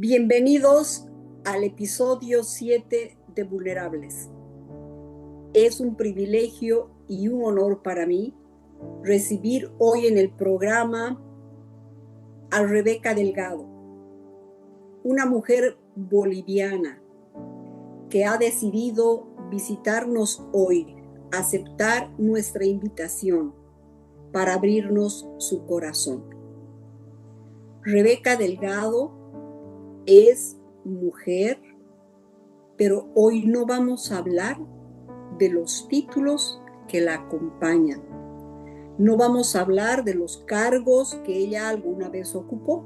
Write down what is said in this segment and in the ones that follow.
Bienvenidos al episodio 7 de Vulnerables. Es un privilegio y un honor para mí recibir hoy en el programa a Rebeca Delgado, una mujer boliviana que ha decidido visitarnos hoy, aceptar nuestra invitación para abrirnos su corazón. Rebeca Delgado es mujer, pero hoy no vamos a hablar de los títulos que la acompañan. No vamos a hablar de los cargos que ella alguna vez ocupó.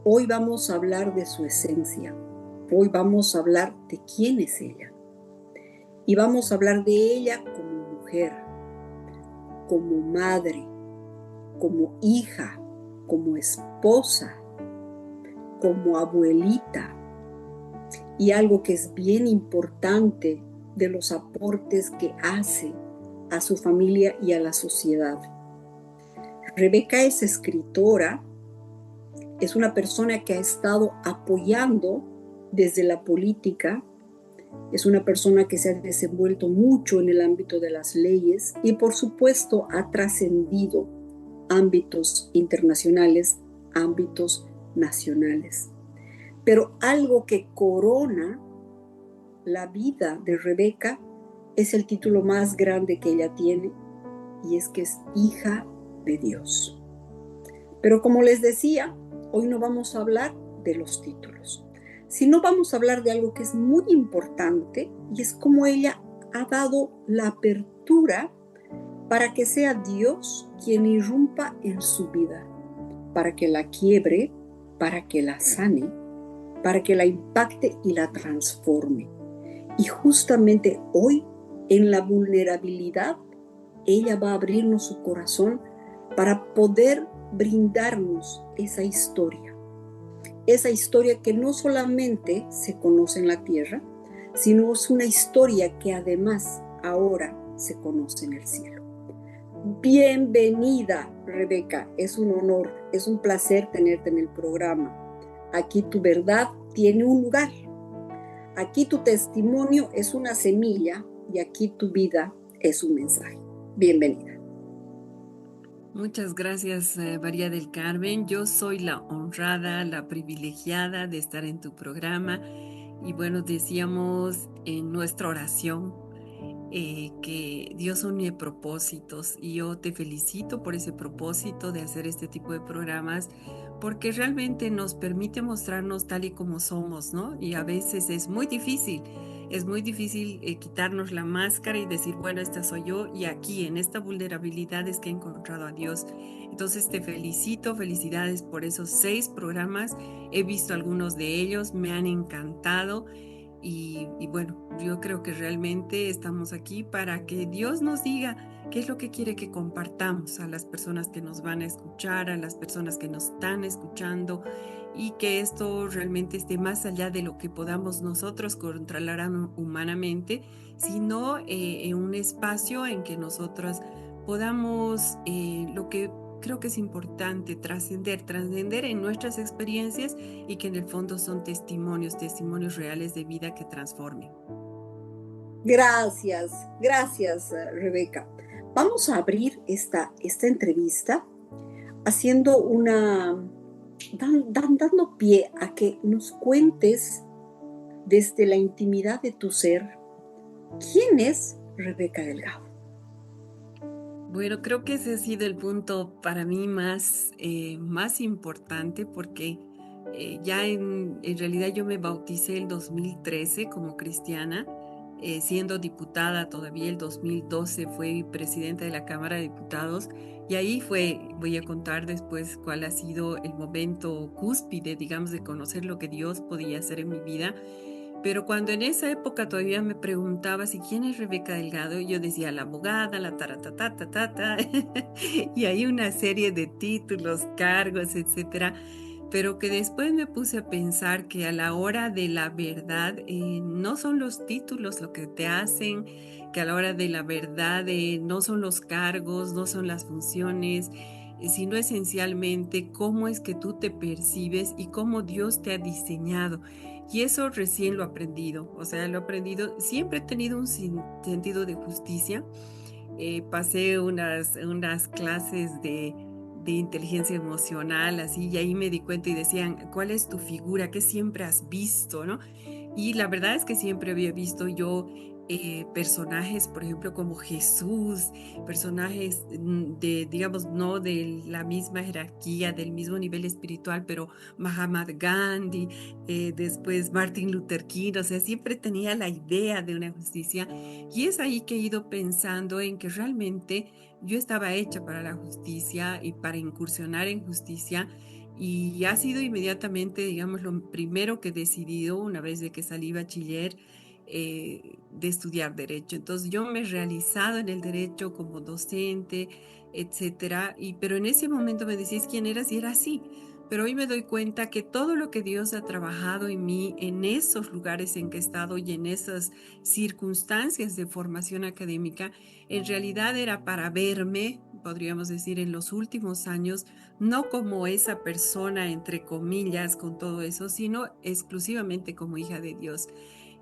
Hoy vamos a hablar de su esencia. Hoy vamos a hablar de quién es ella. Y vamos a hablar de ella como mujer, como madre, como hija, como esposa, como abuelita. Y algo que es bien importante de los aportes que hace a su familia y a la sociedad. Rebeca es escritora, es una persona que ha estado apoyando desde la política, es una persona que se ha desenvuelto mucho en el ámbito de las leyes y por supuesto ha trascendido ámbitos internacionales, ámbitos nacionales. Pero algo que corona la vida de Rebeca es el título más grande que ella tiene, y es que es hija de Dios. Pero como les decía, hoy no vamos a hablar de los títulos, sino vamos a hablar de algo que es muy importante, y es cómo ella ha dado la apertura para que sea Dios quien irrumpa en su vida, para que la quiebre, para que la sane, para que la impacte y la transforme. Y justamente hoy, en la vulnerabilidad, ella va a abrirnos su corazón para poder brindarnos esa historia que no solamente se conoce en la tierra, sino es una historia que además ahora se conoce en el cielo. Bienvenida, Rebeca, es un honor, es un placer tenerte en el programa. Aquí tu verdad tiene un lugar. Aquí tu testimonio es una semilla y aquí tu vida es un mensaje. Bienvenida. Muchas gracias, María del Carmen. Yo soy la honrada, la privilegiada de estar en tu programa. Y bueno, decíamos en nuestra oración que Dios une propósitos, y yo te felicito por ese propósito de hacer este tipo de programas, porque realmente nos permite mostrarnos tal y como somos, ¿no? Y a veces es muy difícil. Es muy difícil quitarnos la máscara y decir, bueno, esta soy yo, y aquí en esta vulnerabilidad es que he encontrado a Dios. Entonces te felicito, felicidades por esos 6 programas. He visto algunos de ellos, me han encantado. Y bueno, yo creo que realmente estamos aquí para que Dios nos diga qué es lo que quiere que compartamos a las personas que nos van a escuchar, a las personas que nos están escuchando, y que esto realmente esté más allá de lo que podamos nosotros controlar humanamente, sino en un espacio en que nosotras podamos lo que creo que es importante, trascender en nuestras experiencias, y que en el fondo son testimonios reales de vida que transformen. Gracias, Rebeca. Vamos a abrir esta entrevista haciendo dando pie a que nos cuentes desde la intimidad de tu ser, ¿quién es Rebeca Delgado? Bueno, creo que ese ha sido el punto para mí más importante, porque ya en realidad yo me bauticé el 2013 como cristiana, siendo diputada todavía. El 2012 fui presidenta de la Cámara de Diputados, y ahí voy a contar después cuál ha sido el momento cúspide, digamos, de conocer lo que Dios podía hacer en mi vida. Pero cuando en esa época todavía me preguntaba si quién es Rebeca Delgado, yo decía la abogada, la taratatata, y hay una serie de títulos, cargos, etcétera. Pero que después me puse a pensar que a la hora de la verdad no son los títulos lo que te hacen, que a la hora de la verdad no son los cargos, no son las funciones, sino esencialmente cómo es que tú te percibes y cómo Dios te ha diseñado. Y eso recién lo he aprendido, o sea, lo he aprendido, siempre he tenido un sentido de justicia. Pasé unas clases de inteligencia emocional, así, y ahí me di cuenta y decían, ¿cuál es tu figura? ¿Qué siempre has visto, no? Y la verdad es que siempre había visto yo personajes, por ejemplo, como Jesús, personajes de, digamos, no de la misma jerarquía, del mismo nivel espiritual, pero Mahatma Gandhi, después Martin Luther King, o sea, siempre tenía la idea de una justicia y es ahí que he ido pensando en que realmente yo estaba hecha para la justicia y para incursionar en justicia y ha sido inmediatamente, digamos, lo primero que he decidido una vez de que salí bachiller de estudiar derecho. Entonces yo me he realizado en el derecho como docente, etcétera, pero en ese momento me decís quién eras y era así. Pero hoy me doy cuenta que todo lo que Dios ha trabajado en mí, en esos lugares en que he estado y en esas circunstancias de formación académica, en realidad era para verme, podríamos decir, en los últimos años, no como esa persona, entre comillas, con todo eso, sino exclusivamente como hija de Dios.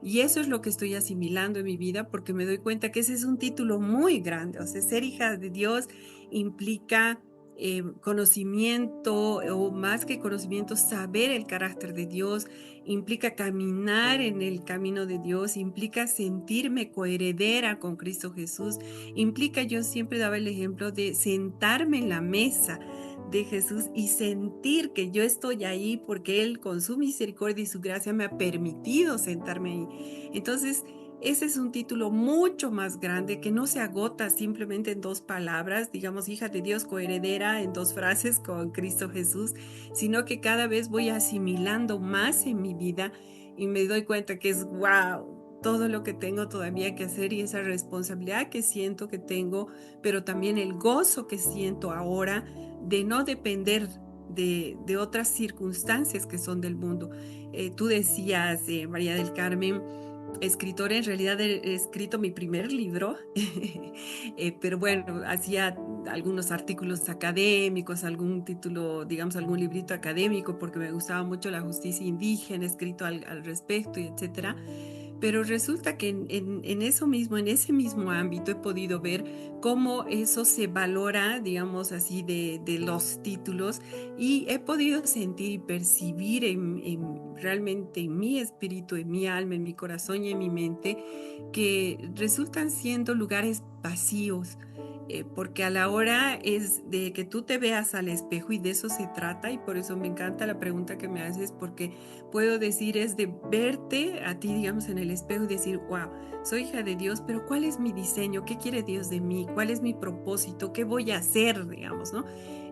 Y eso es lo que estoy asimilando en mi vida porque me doy cuenta que ese es un título muy grande. O sea, ser hija de Dios implica conocimiento o más que conocimiento, saber el carácter de Dios, implica caminar en el camino de Dios, implica sentirme coheredera con Cristo Jesús, implica, yo siempre daba el ejemplo de sentarme en la mesa de Jesús y sentir que yo estoy ahí porque Él con su misericordia y su gracia me ha permitido sentarme ahí. Entonces, ese es un título mucho más grande que no se agota simplemente en dos palabras, digamos, hija de Dios, coheredera en dos frases con Cristo Jesús, sino que cada vez voy asimilando más en mi vida y me doy cuenta que es wow. Todo lo que tengo todavía que hacer y esa responsabilidad que siento que tengo, pero también el gozo que siento ahora de no depender de otras circunstancias que son del mundo. Tú decías, María del Carmen, escritora, en realidad he escrito mi primer libro, pero bueno, hacía algunos artículos académicos, algún título, digamos, algún librito académico, porque me gustaba mucho la justicia indígena, escrito al respecto, y etcétera. Pero resulta que en eso mismo, en ese mismo ámbito, he podido ver cómo eso se valora, digamos así, de los títulos y he podido sentir y percibir realmente en mi espíritu, en mi alma, en mi corazón y en mi mente que resultan siendo lugares vacíos. Porque a la hora es de que tú te veas al espejo y de eso se trata y por eso me encanta la pregunta que me haces porque puedo decir es de verte a ti, digamos, en el espejo y decir, wow, soy hija de Dios, pero ¿cuál es mi diseño? ¿Qué quiere Dios de mí? ¿Cuál es mi propósito? ¿Qué voy a hacer, digamos, no?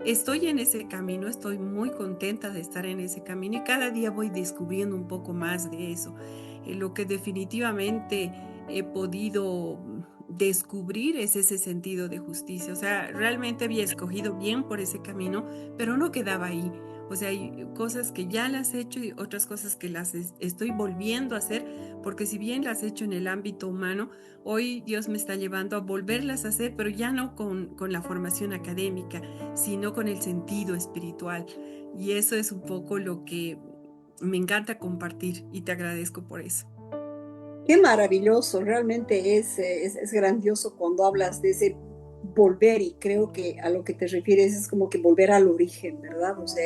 Estoy en ese camino, estoy muy contenta de estar en ese camino y cada día voy descubriendo un poco más de eso. Lo que definitivamente he podido descubrir es ese sentido de justicia. O sea, realmente había escogido bien por ese camino, pero no quedaba ahí. O sea, hay cosas que ya las he hecho y otras cosas que las estoy volviendo a hacer, porque si bien las he hecho en el ámbito humano, hoy Dios me está llevando a volverlas a hacer, pero ya no con la formación académica, sino con el sentido espiritual. Y eso es un poco lo que me encanta compartir y te agradezco por eso. Qué maravilloso, realmente es grandioso cuando hablas de ese volver y creo que a lo que te refieres es como que volver al origen, ¿verdad? O sea,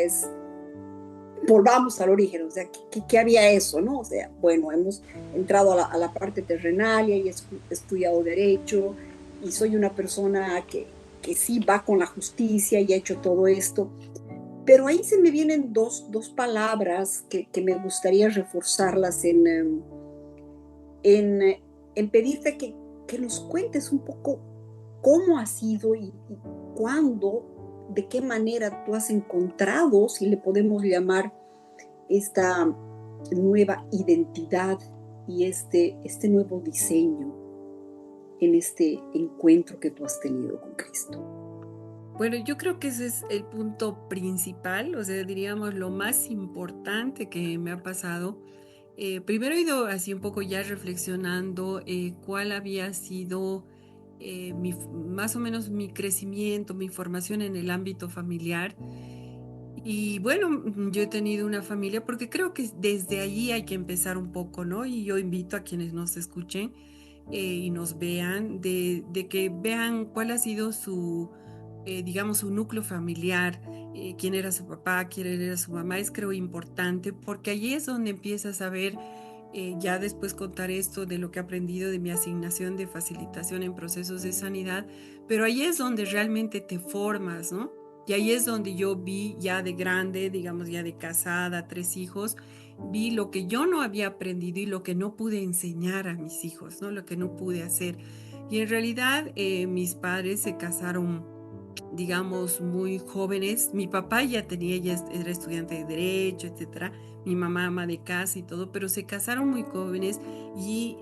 volvamos al origen, o sea, ¿qué había eso, no? O sea, bueno, hemos entrado a la parte terrenal y he estudiado derecho y soy una persona que sí va con la justicia y ha hecho todo esto, pero ahí se me vienen dos palabras que me gustaría reforzarlas en, en pedirte que nos cuentes un poco cómo ha sido y cuándo, de qué manera tú has encontrado, si le podemos llamar, esta nueva identidad y este nuevo diseño en este encuentro que tú has tenido con Cristo. Bueno, yo creo que ese es el punto principal, o sea, diríamos lo más importante que me ha pasado. Primero he ido así un poco ya reflexionando cuál había sido más o menos mi crecimiento, mi formación en el ámbito familiar. Y bueno, yo he tenido una familia porque creo que desde allí hay que empezar un poco, ¿no? Y yo invito a quienes nos escuchen y nos vean, de que vean cuál ha sido su, digamos, su núcleo familiar, quién era su papá, quién era su mamá, es creo importante porque allí es donde empiezas a ver, ya después contar esto de lo que he aprendido de mi asignación de facilitación en procesos de sanidad, pero ahí es donde realmente te formas, ¿no? Y ahí es donde yo vi ya de grande, digamos ya de casada, 3 hijos, vi lo que yo no había aprendido y lo que no pude enseñar a mis hijos, ¿no? Lo que no pude hacer. Y en realidad mis padres se casaron, digamos, muy jóvenes. Mi papá ya tenía, era estudiante de derecho, etcétera. Mi mamá ama de casa y todo, pero se casaron muy jóvenes y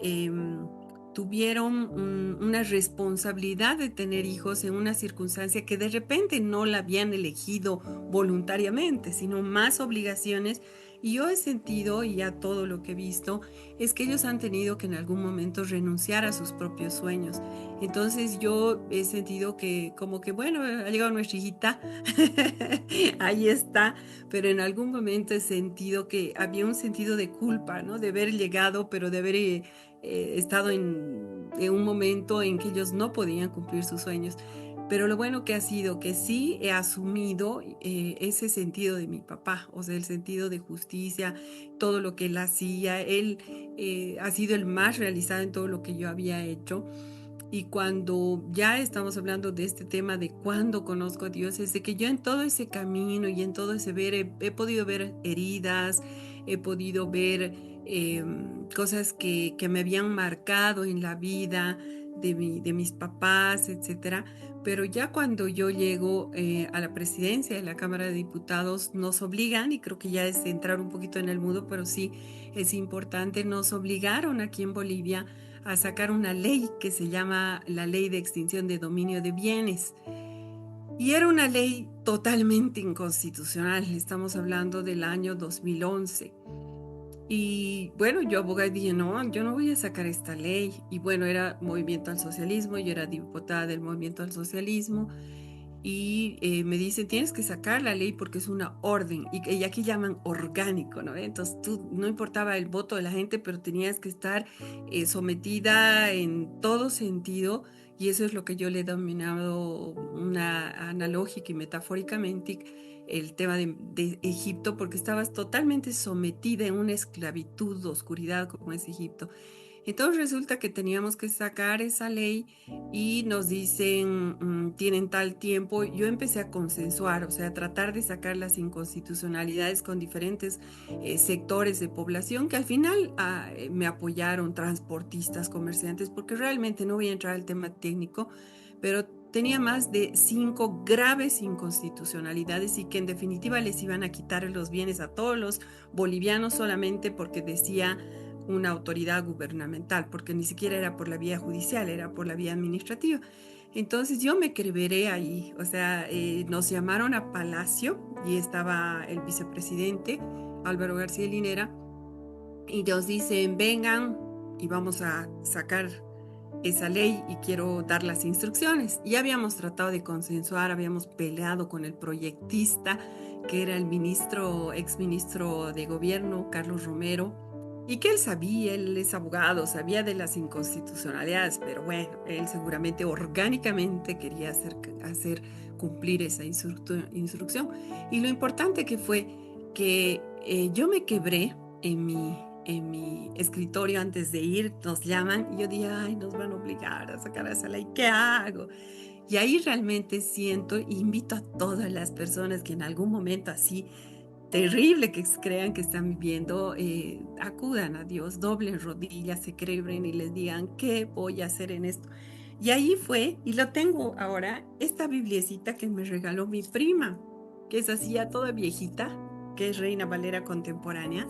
tuvieron una responsabilidad de tener hijos en una circunstancia que de repente no la habían elegido voluntariamente, sino más obligaciones. Y yo he sentido, y ya todo lo que he visto, es que ellos han tenido que en algún momento renunciar a sus propios sueños. Entonces yo he sentido que como que, bueno, ha llegado nuestra hijita, ahí está, pero en algún momento he sentido que había un sentido de culpa, ¿no? De haber llegado, pero de haber estado en un momento en que ellos no podían cumplir sus sueños. Pero lo bueno que ha sido que sí he asumido ese sentido de mi papá, o sea, el sentido de justicia, todo lo que él hacía, él ha sido el más realizado en todo lo que yo había hecho. Y cuando ya estamos hablando de este tema de cuándo conozco a Dios, es de que yo en todo ese camino y en todo ese ver, he podido ver heridas, he podido ver cosas que me habían marcado en la vida de mis papás, etcétera. Pero ya cuando yo llego a la presidencia de la Cámara de Diputados, nos obligan, y creo que ya es entrar un poquito en el mudo, pero sí es importante, nos obligaron aquí en Bolivia a sacar una ley que se llama la Ley de Extinción de Dominio de Bienes. Y era una ley totalmente inconstitucional. Estamos hablando del año 2011. Y bueno, yo abogué y dije, no, yo no voy a sacar esta ley. Y bueno, era Movimiento al Socialismo, yo era diputada del Movimiento al Socialismo y me dicen, tienes que sacar la ley porque es una orden, y aquí llaman orgánico, ¿no? Entonces tú no importaba el voto de la gente, pero tenías que estar sometida en todo sentido, y eso es lo que yo le he denominado una analógica y metafóricamente el tema de Egipto, porque estabas totalmente sometida en una esclavitud de oscuridad como es Egipto. Entonces resulta que teníamos que sacar esa ley y nos dicen, tienen tal tiempo. Yo empecé a consensuar, o sea, a tratar de sacar las inconstitucionalidades con diferentes sectores de población que al final me apoyaron, transportistas, comerciantes, porque realmente no voy a entrar al tema técnico, pero tenía más de 5 graves inconstitucionalidades y que en definitiva les iban a quitar los bienes a todos los bolivianos solamente porque decía una autoridad gubernamental, porque ni siquiera era por la vía judicial, era por la vía administrativa. Entonces yo me quebré ahí, o sea, nos llamaron a Palacio y estaba el vicepresidente Álvaro García Linera y nos dicen, vengan y vamos a sacar esa ley y quiero dar las instrucciones. Ya habíamos tratado de consensuar, habíamos peleado con el proyectista, que era el exministro de gobierno, Carlos Romero, y que él sabía, él es abogado, sabía de las inconstitucionalidades, pero bueno, él seguramente orgánicamente quería hacer cumplir esa instrucción. Y lo importante que fue que yo me quebré en mi escritorio antes de ir, nos llaman y yo dije, ay, nos van a obligar a sacar esa ley, ¿qué hago? Y ahí realmente siento, invito a todas las personas que en algún momento así terrible que crean que están viviendo, acudan a Dios, doblen rodillas, se quebren y les digan, ¿qué voy a hacer en esto? Y ahí fue, y lo tengo ahora, esta bibliecita que me regaló mi prima, que es así ya toda viejita, que es Reina Valera contemporánea.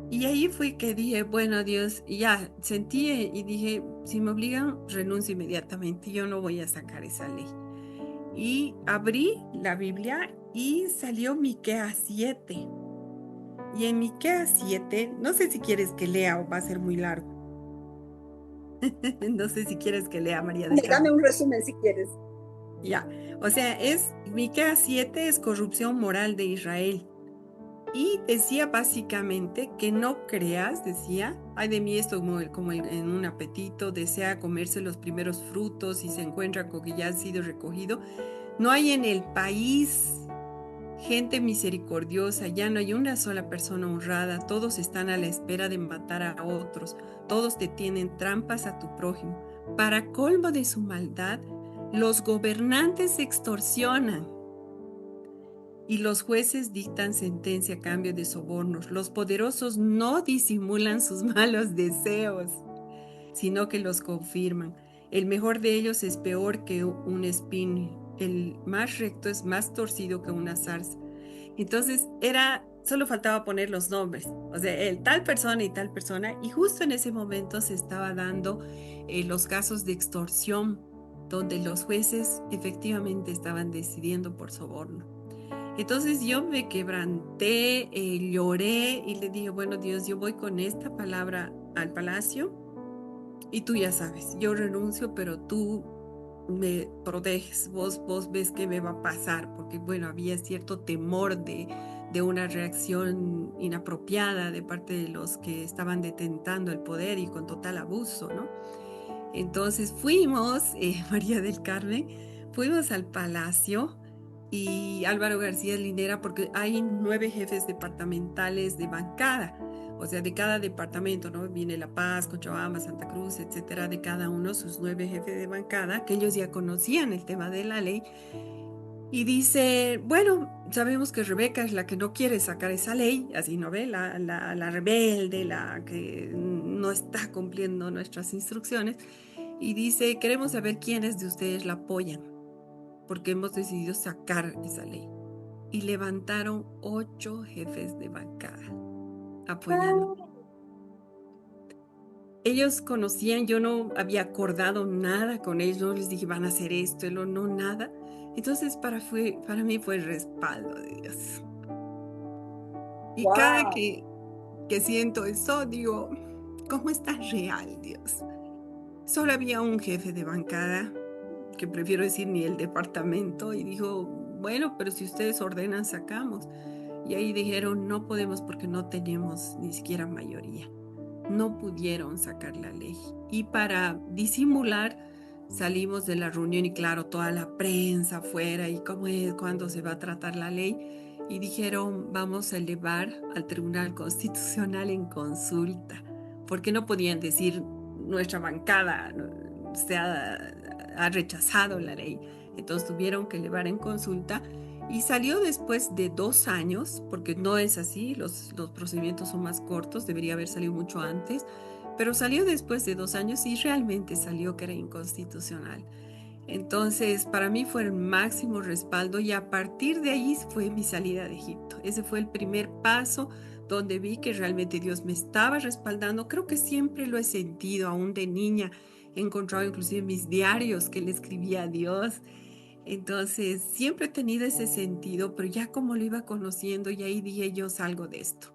Y ahí fue que dije, bueno, Dios, y ya sentí y dije, si me obligan, renuncio inmediatamente, yo no voy a sacar esa ley. Y abrí la Biblia y salió Miqueas 7. Y en Miqueas 7, no sé si quieres que lea o va a ser muy largo. No sé si quieres que lea, María del Dame Carmen. un resumen si quieres. Ya, o sea, Miqueas 7 es corrupción moral de Israel. Y decía básicamente que no creas, decía, ay de mí esto como en un apetito, desea comerse los primeros frutos y se encuentra con que ya ha sido recogido. No hay en el país gente misericordiosa, ya no hay una sola persona honrada, todos están a la espera de matar a otros, todos te tienen trampas a tu prójimo. Para colmo de su maldad, los gobernantes extorsionan y los jueces dictan sentencia a cambio de sobornos. Los poderosos no disimulan sus malos deseos, sino que los confirman. El mejor de ellos es peor que un espino. El más recto es más torcido que una zarza. Entonces solo faltaba poner los nombres, o sea, el tal persona y tal persona, y justo en ese momento se estaba dando los casos de extorsión, donde los jueces efectivamente estaban decidiendo por soborno. Entonces yo me quebranté, lloré y le dije, bueno Dios, yo voy con esta palabra al palacio y tú ya sabes, yo renuncio, pero tú me proteges, vos ves qué me va a pasar, porque bueno, había cierto temor de una reacción inapropiada de parte de los que estaban detentando el poder y con total abuso, ¿no? Entonces fuimos, María del Carmen, fuimos al palacio y Álvaro García Linera, porque hay 9 jefes departamentales de bancada, o sea, de cada departamento, ¿no? Viene La Paz, Cochabamba, Santa Cruz, etcétera, de cada uno sus 9 jefes de bancada, que ellos ya conocían el tema de la ley. Y dice, bueno, sabemos que Rebeca es la que no quiere sacar esa ley, así no ve, la rebelde, la que no está cumpliendo nuestras instrucciones. Y dice, queremos saber quiénes de ustedes la apoyan, porque hemos decidido sacar esa ley. Y levantaron 8 jefes de bancada apoyando. Ellos conocían, yo no había acordado nada con ellos, no les dije van a hacer esto, no, nada. Entonces para mí fue el respaldo de Dios. Y cada Wow. que siento eso, digo, ¿cómo está real Dios? Solo había un jefe de bancada, que prefiero decir ni el departamento, y dijo, bueno, pero si ustedes ordenan, sacamos. Y ahí dijeron, no podemos porque no tenemos ni siquiera mayoría. No pudieron sacar la ley. Y para disimular, salimos de la reunión y claro, toda la prensa afuera y cómo es, cuándo se va a tratar la ley. Y dijeron, vamos a elevar al Tribunal Constitucional en consulta, porque no podían decir nuestra bancada ha rechazado la ley. Entonces tuvieron que elevar en consulta y salió después de 2 años, porque no es así, los procedimientos son más cortos, debería haber salido mucho antes, pero salió después de 2 años y realmente salió que era inconstitucional. Entonces, para mí fue el máximo respaldo y a partir de ahí fue mi salida de Egipto. Ese fue el primer paso donde vi que realmente Dios me estaba respaldando. Creo que siempre lo he sentido, aún de niña. He encontrado inclusive mis diarios que le escribía a Dios. Entonces, siempre he tenido ese sentido, pero ya como lo iba conociendo, y ahí dije, yo salgo de esto.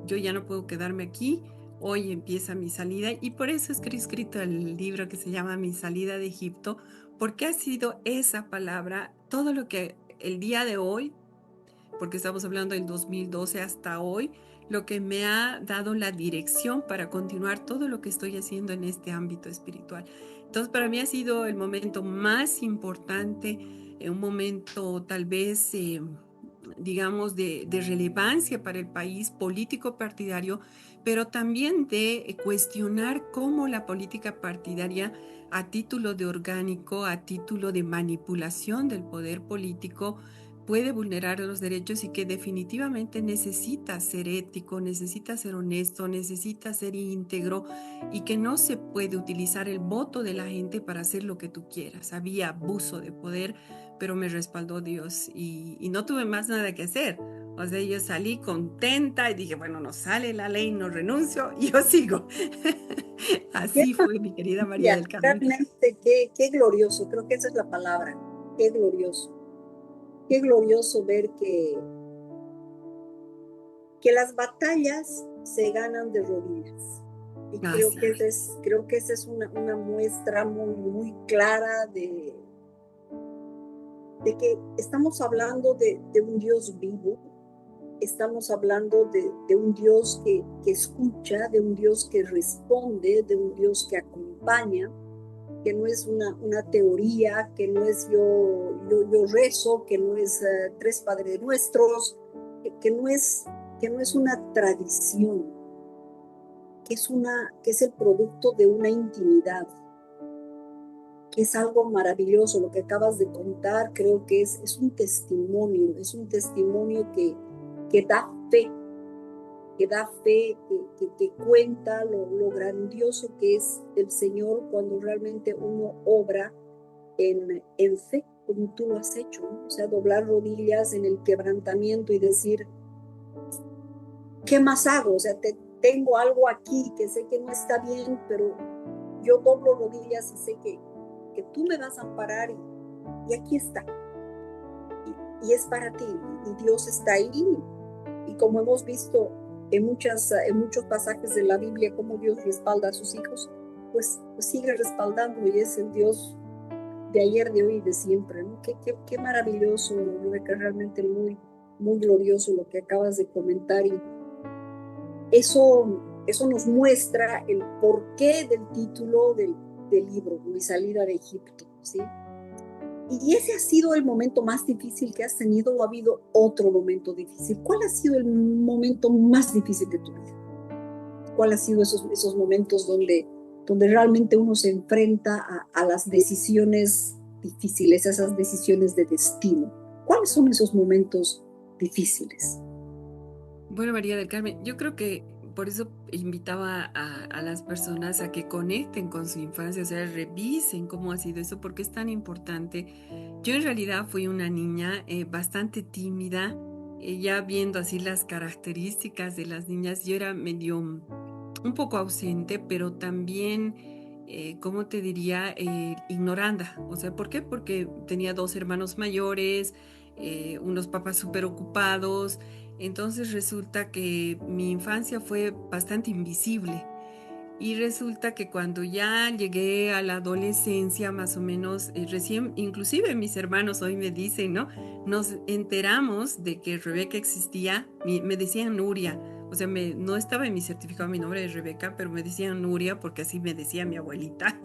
Yo ya no puedo quedarme aquí. Hoy empieza mi salida y por eso he escrito el libro que se llama Mi salida de Egipto, porque ha sido esa palabra, todo lo que el día de hoy, porque estamos hablando del 2012 hasta hoy, lo que me ha dado la dirección para continuar todo lo que estoy haciendo en este ámbito espiritual. Entonces, para mí ha sido el momento más importante, un momento tal vez, digamos, de relevancia para el país político partidario, pero también de cuestionar cómo la política partidaria a título de orgánico, a título de manipulación del poder político, puede vulnerar los derechos y que definitivamente necesita ser ético, necesita ser honesto, necesita ser íntegro y que no se puede utilizar el voto de la gente para hacer lo que tú quieras. Había abuso de poder, pero me respaldó Dios y no tuve más nada que hacer. O sea, yo salí contenta y dije, bueno, no sale la ley, no renuncio y yo sigo. Qué Así fue, mi querida María maravilla, del Carmen. realmente qué glorioso, creo que esa es la palabra, qué glorioso ver que las batallas se ganan de rodillas. Y Así es. creo que esa es una muestra muy, muy clara de que estamos hablando de un Dios vivo, estamos hablando de un Dios que escucha, de un Dios que responde, de un Dios que acompaña, que no es una teoría, que no es yo rezo, que no es tres Padres Nuestros, que no es una tradición, que es el producto de una intimidad, que es algo maravilloso. Lo que acabas de contar creo que es un testimonio que da fe, que cuenta lo grandioso que es el Señor cuando realmente uno obra en fe, como tú lo has hecho, ¿no? O sea, doblar rodillas en el quebrantamiento y decir, ¿qué más hago? O sea, tengo algo aquí que sé que no está bien, pero yo doblo rodillas y sé que tú me vas a amparar y aquí está. Y es para ti. Y Dios está ahí. Y como hemos visto en muchos pasajes de la Biblia, cómo Dios respalda a sus hijos, pues sigue respaldando y es el Dios de ayer, de hoy y de siempre, ¿no? Qué maravilloso, Rebeca, realmente muy, muy glorioso lo que acabas de comentar. Y eso nos muestra el porqué del título del libro, Mi salida de Egipto, ¿sí? ¿Y ese ha sido el momento más difícil que has tenido o ha habido otro momento difícil? ¿Cuál ha sido el momento más difícil de tu vida? ¿Cuál ha sido esos momentos donde realmente uno se enfrenta a las decisiones difíciles, a esas decisiones de destino? ¿Cuáles son esos momentos difíciles? Bueno, María del Carmen, yo creo que por eso invitaba a las personas a que conecten con su infancia, o sea, revisen cómo ha sido eso, porque es tan importante. Yo en realidad fui una niña bastante tímida, ya viendo así las características de las niñas, yo era medio un poco ausente, pero también, ¿cómo te diría? Ignoranda. O sea, ¿por qué? Porque tenía dos hermanos mayores, unos papás súper ocupados. Entonces resulta que mi infancia fue bastante invisible. Y resulta que cuando ya llegué a la adolescencia, más o menos, recién, inclusive mis hermanos hoy me dicen, ¿no? Nos enteramos de que Rebeca existía, me decían Nuria, o sea, no estaba en mi certificado mi nombre de Rebeca, pero me decían Nuria porque así me decía mi abuelita.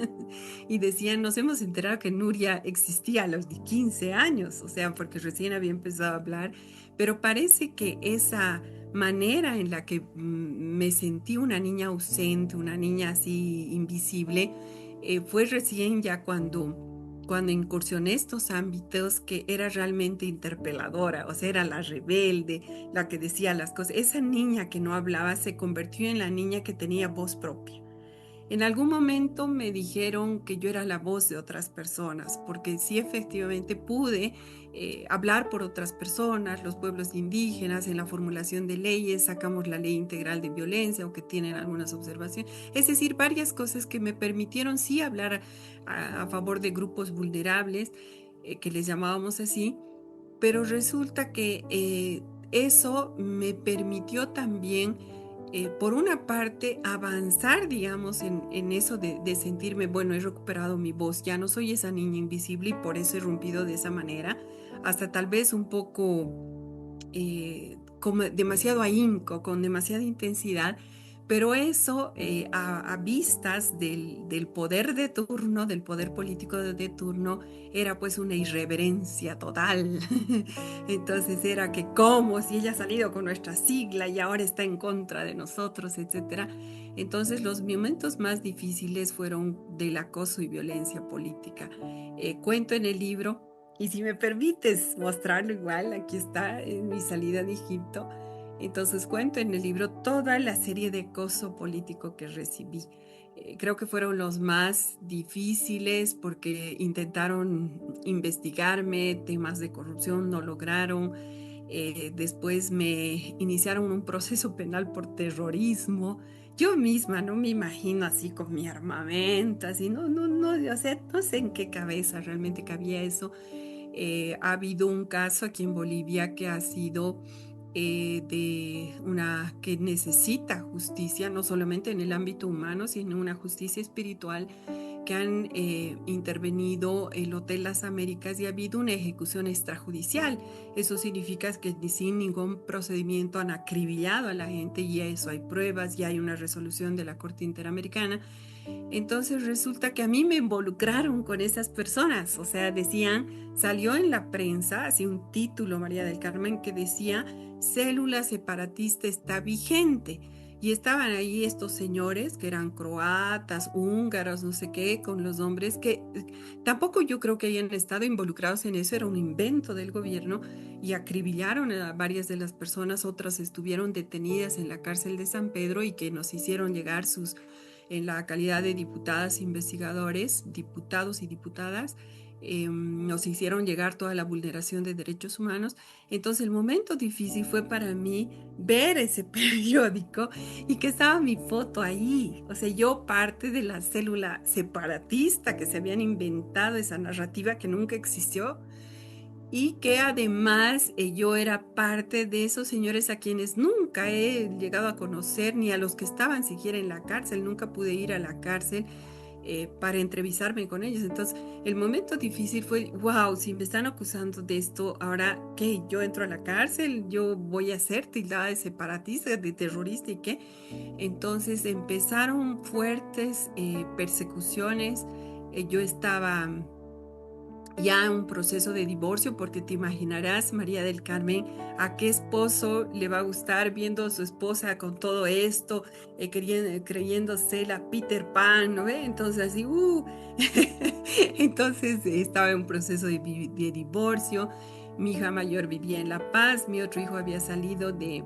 Y decían, nos hemos enterado que Nuria existía a los 15 años, o sea, porque recién había empezado a hablar, pero parece que esa manera en la que me sentí una niña ausente, una niña así invisible, fue recién ya cuando incursioné estos ámbitos que era realmente interpeladora, o sea, era la rebelde, la que decía las cosas. Esa niña que no hablaba se convirtió en la niña que tenía voz propia. En algún momento me dijeron que yo era la voz de otras personas, porque sí efectivamente pude hablar por otras personas, los pueblos indígenas, en la formulación de leyes, sacamos la ley integral de violencia, o que tienen algunas observaciones, es decir, varias cosas que me permitieron sí hablar a favor de grupos vulnerables, que les llamábamos así, pero resulta que eso me permitió también, por una parte, avanzar, digamos, en eso de sentirme, bueno, he recuperado mi voz, ya no soy esa niña invisible y por eso he rompido de esa manera, hasta tal vez un poco como demasiado ahínco, con demasiada intensidad, pero eso a vistas del poder de turno, del poder político de turno, era pues una irreverencia total. Entonces era que cómo si ella ha salido con nuestra sigla y ahora está en contra de nosotros, etcétera. Entonces los momentos más difíciles fueron del acoso y violencia política. Cuento en el libro, y si me permites mostrarlo igual, aquí está en mi salida de Egipto. Entonces cuento en el libro toda la serie de acoso político que recibí. Creo que fueron los más difíciles porque intentaron investigarme, temas de corrupción no lograron. Después me iniciaron un proceso penal por terrorismo. Yo misma no me imagino así con mi armamento, así, no, o sea, no sé en qué cabeza realmente cabía eso. Ha habido un caso aquí en Bolivia que ha sido de una que necesita justicia, no solamente en el ámbito humano, sino una justicia espiritual, que han intervenido el Hotel Las Américas y ha habido una ejecución extrajudicial. Eso significa que sin ningún procedimiento han acribillado a la gente, y a eso hay pruebas, y hay una resolución de la Corte Interamericana. Entonces resulta que a mí me involucraron con esas personas, o sea, decían, salió en la prensa, así un título, María del Carmen, que decía, célula separatista está vigente. Y estaban ahí estos señores que eran croatas, húngaros, no sé qué, con los nombres que tampoco yo creo que hayan estado involucrados en eso, era un invento del gobierno, y acribillaron a varias de las personas, otras estuvieron detenidas en la cárcel de San Pedro y que nos hicieron llegar sus en la calidad de diputadas, investigadores, diputados y diputadas, nos hicieron llegar toda la vulneración de derechos humanos. Entonces el momento difícil fue para mí ver ese periódico y que estaba mi foto ahí. O sea, yo parte de la célula separatista que se habían inventado, esa narrativa que nunca existió, y que además yo era parte de esos señores a quienes nunca he llegado a conocer, ni a los que estaban siquiera en la cárcel, nunca pude ir a la cárcel para entrevistarme con ellos. Entonces, el momento difícil fue, wow, si me están acusando de esto, ahora, ¿qué? Yo entro a la cárcel, yo voy a ser tildada de separatista, de terrorista, ¿y qué? Entonces empezaron fuertes persecuciones. Yo estaba ya un proceso de divorcio, porque te imaginarás, María del Carmen, a qué esposo le va a gustar viendo a su esposa con todo esto, creyéndose la Peter Pan, ¿no ve? Entonces así, entonces estaba en un proceso de divorcio. Mi hija mayor vivía en La Paz, mi otro hijo había salido de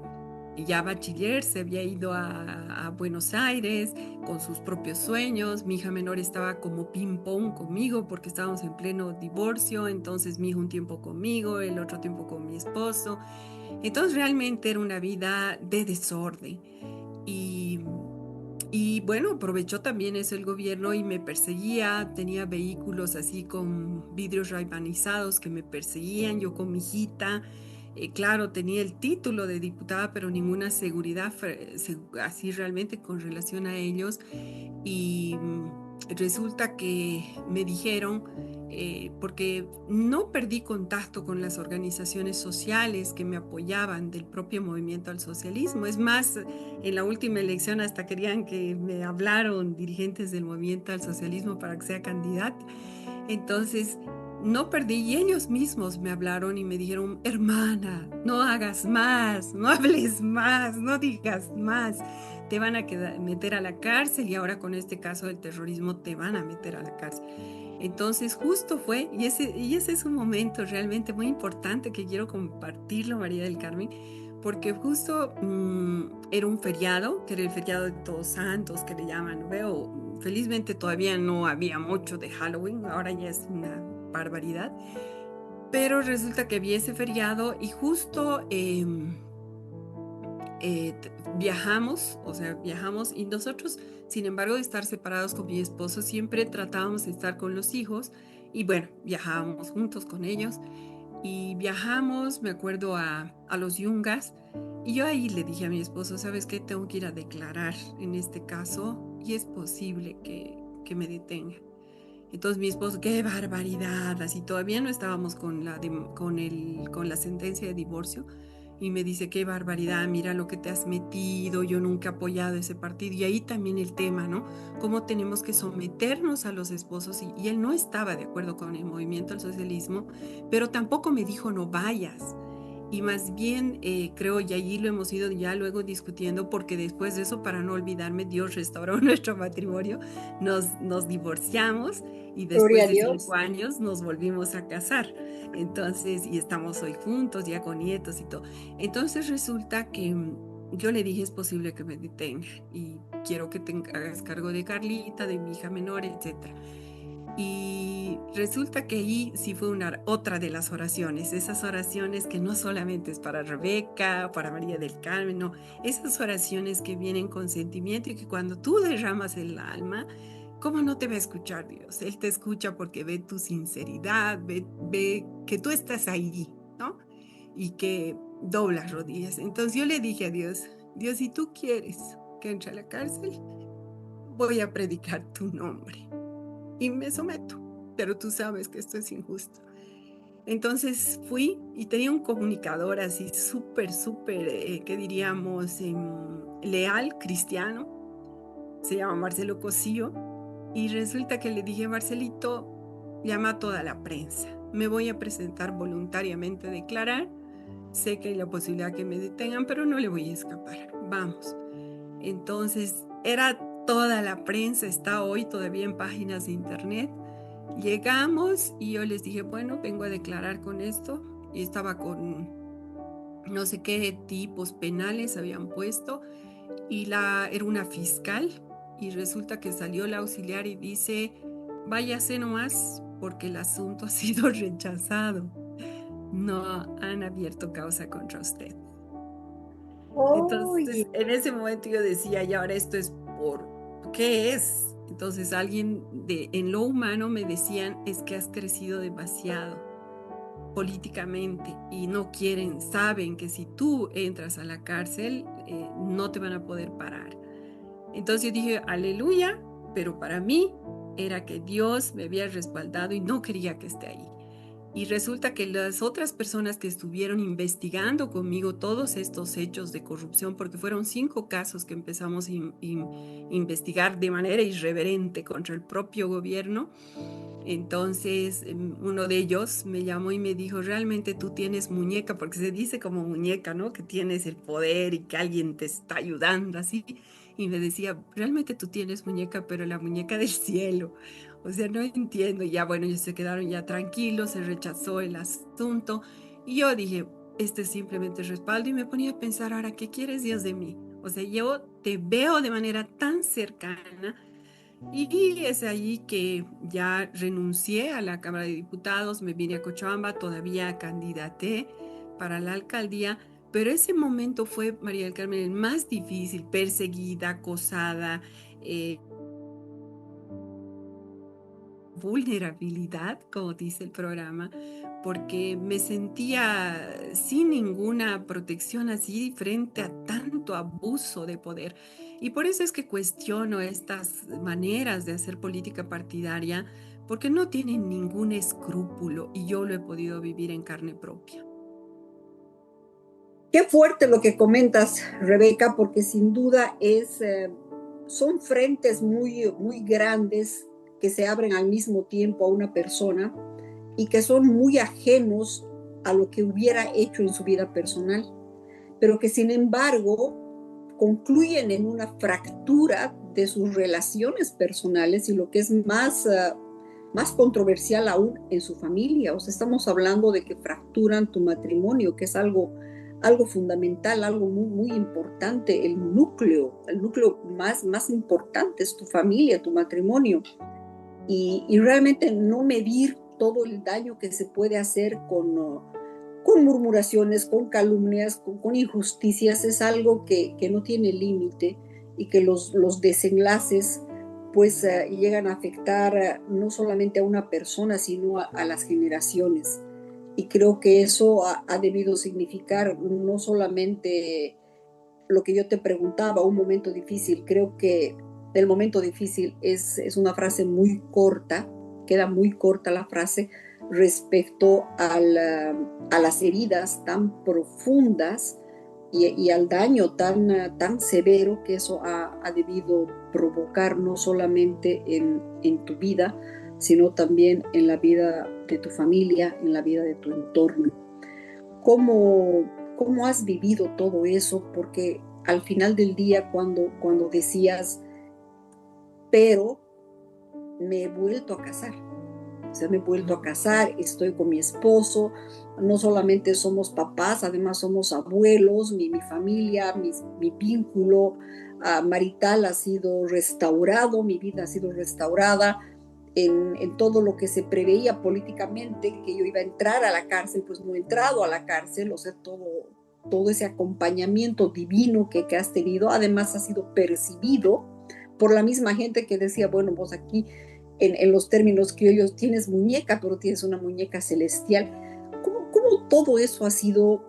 ya bachiller, se había ido a Buenos Aires con sus propios sueños. Mi hija menor estaba como ping pong conmigo porque estábamos en pleno divorcio. Entonces mi hijo un tiempo conmigo, el otro tiempo con mi esposo. Entonces realmente era una vida de desorden. Y, y bueno, aprovechó también eso el gobierno y me perseguía. Tenía vehículos así con vidrios raibanizados que me perseguían, yo con mi hijita. Claro, tenía el título de diputada, pero ninguna seguridad así realmente con relación a ellos. Y resulta que me dijeron, porque no perdí contacto con las organizaciones sociales que me apoyaban del propio movimiento al socialismo. Es más, en la última elección hasta querían que me hablaron dirigentes del movimiento al socialismo para que sea candidata. Entonces, no perdí, y ellos mismos me hablaron y me dijeron, hermana, no hagas más, no hables más, no digas más, te van a meter a la cárcel, y ahora con este caso del terrorismo te van a meter a la cárcel. Entonces justo fue, y ese es un momento realmente muy importante que quiero compartirlo, María del Carmen, porque justo era un feriado, que era el feriado de Todos Santos, que le llaman, ¿no? Veo, felizmente todavía no había mucho de Halloween, ahora ya es una barbaridad, pero resulta que había ese feriado y justo viajamos, o sea, viajamos, y nosotros, sin embargo, de estar separados con mi esposo, siempre tratábamos de estar con los hijos, y bueno, viajábamos juntos con ellos. Y viajamos, me acuerdo, a los Yungas, y yo ahí le dije a mi esposo, ¿sabes qué? Tengo que ir a declarar en este caso y es posible que me detenga. Entonces mi esposo, qué barbaridad, así todavía no estábamos con la sentencia de divorcio, y me dice, qué barbaridad, mira lo que te has metido, yo nunca he apoyado ese partido. Y ahí también el tema, ¿no? Cómo tenemos que someternos a los esposos, y él no estaba de acuerdo con el movimiento al socialismo, pero tampoco me dijo no vayas. Y más bien creo, y allí lo hemos ido ya luego discutiendo, porque después de eso, para no olvidarme, Dios restauró nuestro matrimonio, nos divorciamos, y Gloria después a de 5 Dios. años nos volvimos a casar. Entonces, y estamos hoy juntos, ya con nietos y todo. Entonces resulta que yo le dije, es posible que me detenga, y quiero que te hagas cargo de Carlita, de mi hija menor, etcétera. Y resulta que ahí sí fue otra de las oraciones, esas oraciones que no solamente es para Rebeca, para María del Carmen, no, esas oraciones que vienen con sentimiento, y que cuando tú derramas el alma, ¿cómo no te va a escuchar Dios? Él te escucha porque ve tu sinceridad, ve que tú estás ahí, ¿no? y que dobla rodillas. Entonces yo le dije a Dios, Dios, si tú quieres que entre a la cárcel, voy a predicar tu nombre y me someto, pero tú sabes que esto es injusto. Entonces fui y tenía un comunicador así súper, ¿qué diríamos? Leal, cristiano, se llama Marcelo Cosío, y resulta que le dije, Marcelito, llama a toda la prensa, me voy a presentar voluntariamente a declarar, sé que hay la posibilidad que me detengan, pero no le voy a escapar, vamos. Entonces era toda la prensa, está hoy todavía en páginas de internet. Llegamos y yo les dije, bueno, vengo a declarar con esto, y estaba con no sé qué tipos penales habían puesto, y era una fiscal, y resulta que salió la auxiliar y dice, váyase nomás porque el asunto ha sido rechazado, no han abierto causa contra usted. Oye, Entonces, en ese momento yo decía, y ahora esto es por, ¿qué es? Entonces alguien en lo humano me decían, es que has crecido demasiado políticamente y no quieren, saben que si tú entras a la cárcel, no te van a poder parar. Entonces yo dije, aleluya, pero para mí era que Dios me había respaldado y no quería que esté ahí. Y resulta que las otras personas que estuvieron investigando conmigo todos estos hechos de corrupción, porque fueron 5 casos que empezamos a investigar de manera irreverente contra el propio gobierno. Entonces, uno de ellos me llamó y me dijo, realmente tú tienes muñeca, porque se dice como muñeca, ¿no? Que tienes el poder y que alguien te está ayudando, así. Y me decía, realmente tú tienes muñeca, pero la muñeca del cielo. O sea, no entiendo. Y ya, bueno, ellos se quedaron ya tranquilos, se rechazó el asunto. Y yo dije, este es simplemente respaldo. Y me ponía a pensar, ahora, ¿qué quieres Dios de mí? O sea, yo te veo de manera tan cercana y es ahí que ya renuncié a la Cámara de Diputados, me vine a Cochabamba, todavía candidaté para la alcaldía, pero ese momento fue, María del Carmen, el más difícil, perseguida, acosada, eh, vulnerabilidad, como dice el programa, porque me sentía sin ninguna protección así frente a tanto abuso de poder. Y por eso es que cuestiono estas maneras de hacer política partidaria, porque no tienen ningún escrúpulo y yo lo he podido vivir en carne propia. qué fuerte lo que comentas, Rebeca, porque sin duda son frentes muy grandes que se abren al mismo tiempo a una persona y que son muy ajenos a lo que hubiera hecho en su vida personal, pero que sin embargo concluyen en una fractura de sus relaciones personales y lo que es más controversial aún en su familia. O sea, estamos hablando de que fracturan tu matrimonio, que es algo fundamental, algo muy importante, el núcleo más importante es tu familia, tu matrimonio. Y realmente no medir todo el daño que se puede hacer con murmuraciones, con calumnias, con injusticias, es algo que no tiene límite y que los desenlaces pues llegan a afectar no solamente a una persona, sino a las generaciones. Y creo que eso ha debido significar no solamente lo que yo te preguntaba, un momento difícil. Creo que el momento difícil es una frase muy corta, queda muy corta la frase respecto a las heridas tan profundas y al daño tan severo que eso ha debido provocar no solamente en tu vida, sino también en la vida de tu familia, en la vida de tu entorno. ¿Cómo has vivido todo eso? Porque al final del día, cuando decías, pero me he vuelto a casar, o sea, me he vuelto a casar, estoy con mi esposo, no solamente somos papás, además somos abuelos, mi familia, mi vínculo marital ha sido restaurado, mi vida ha sido restaurada, en todo lo que se preveía políticamente, que yo iba a entrar a la cárcel, pues no he entrado a la cárcel, o sea, todo ese acompañamiento divino que has tenido, además ha sido percibido por la misma gente que decía, bueno, vos aquí en los términos criollos tienes muñeca, pero tienes una muñeca celestial. ¿Cómo ¿Cómo todo eso ha sido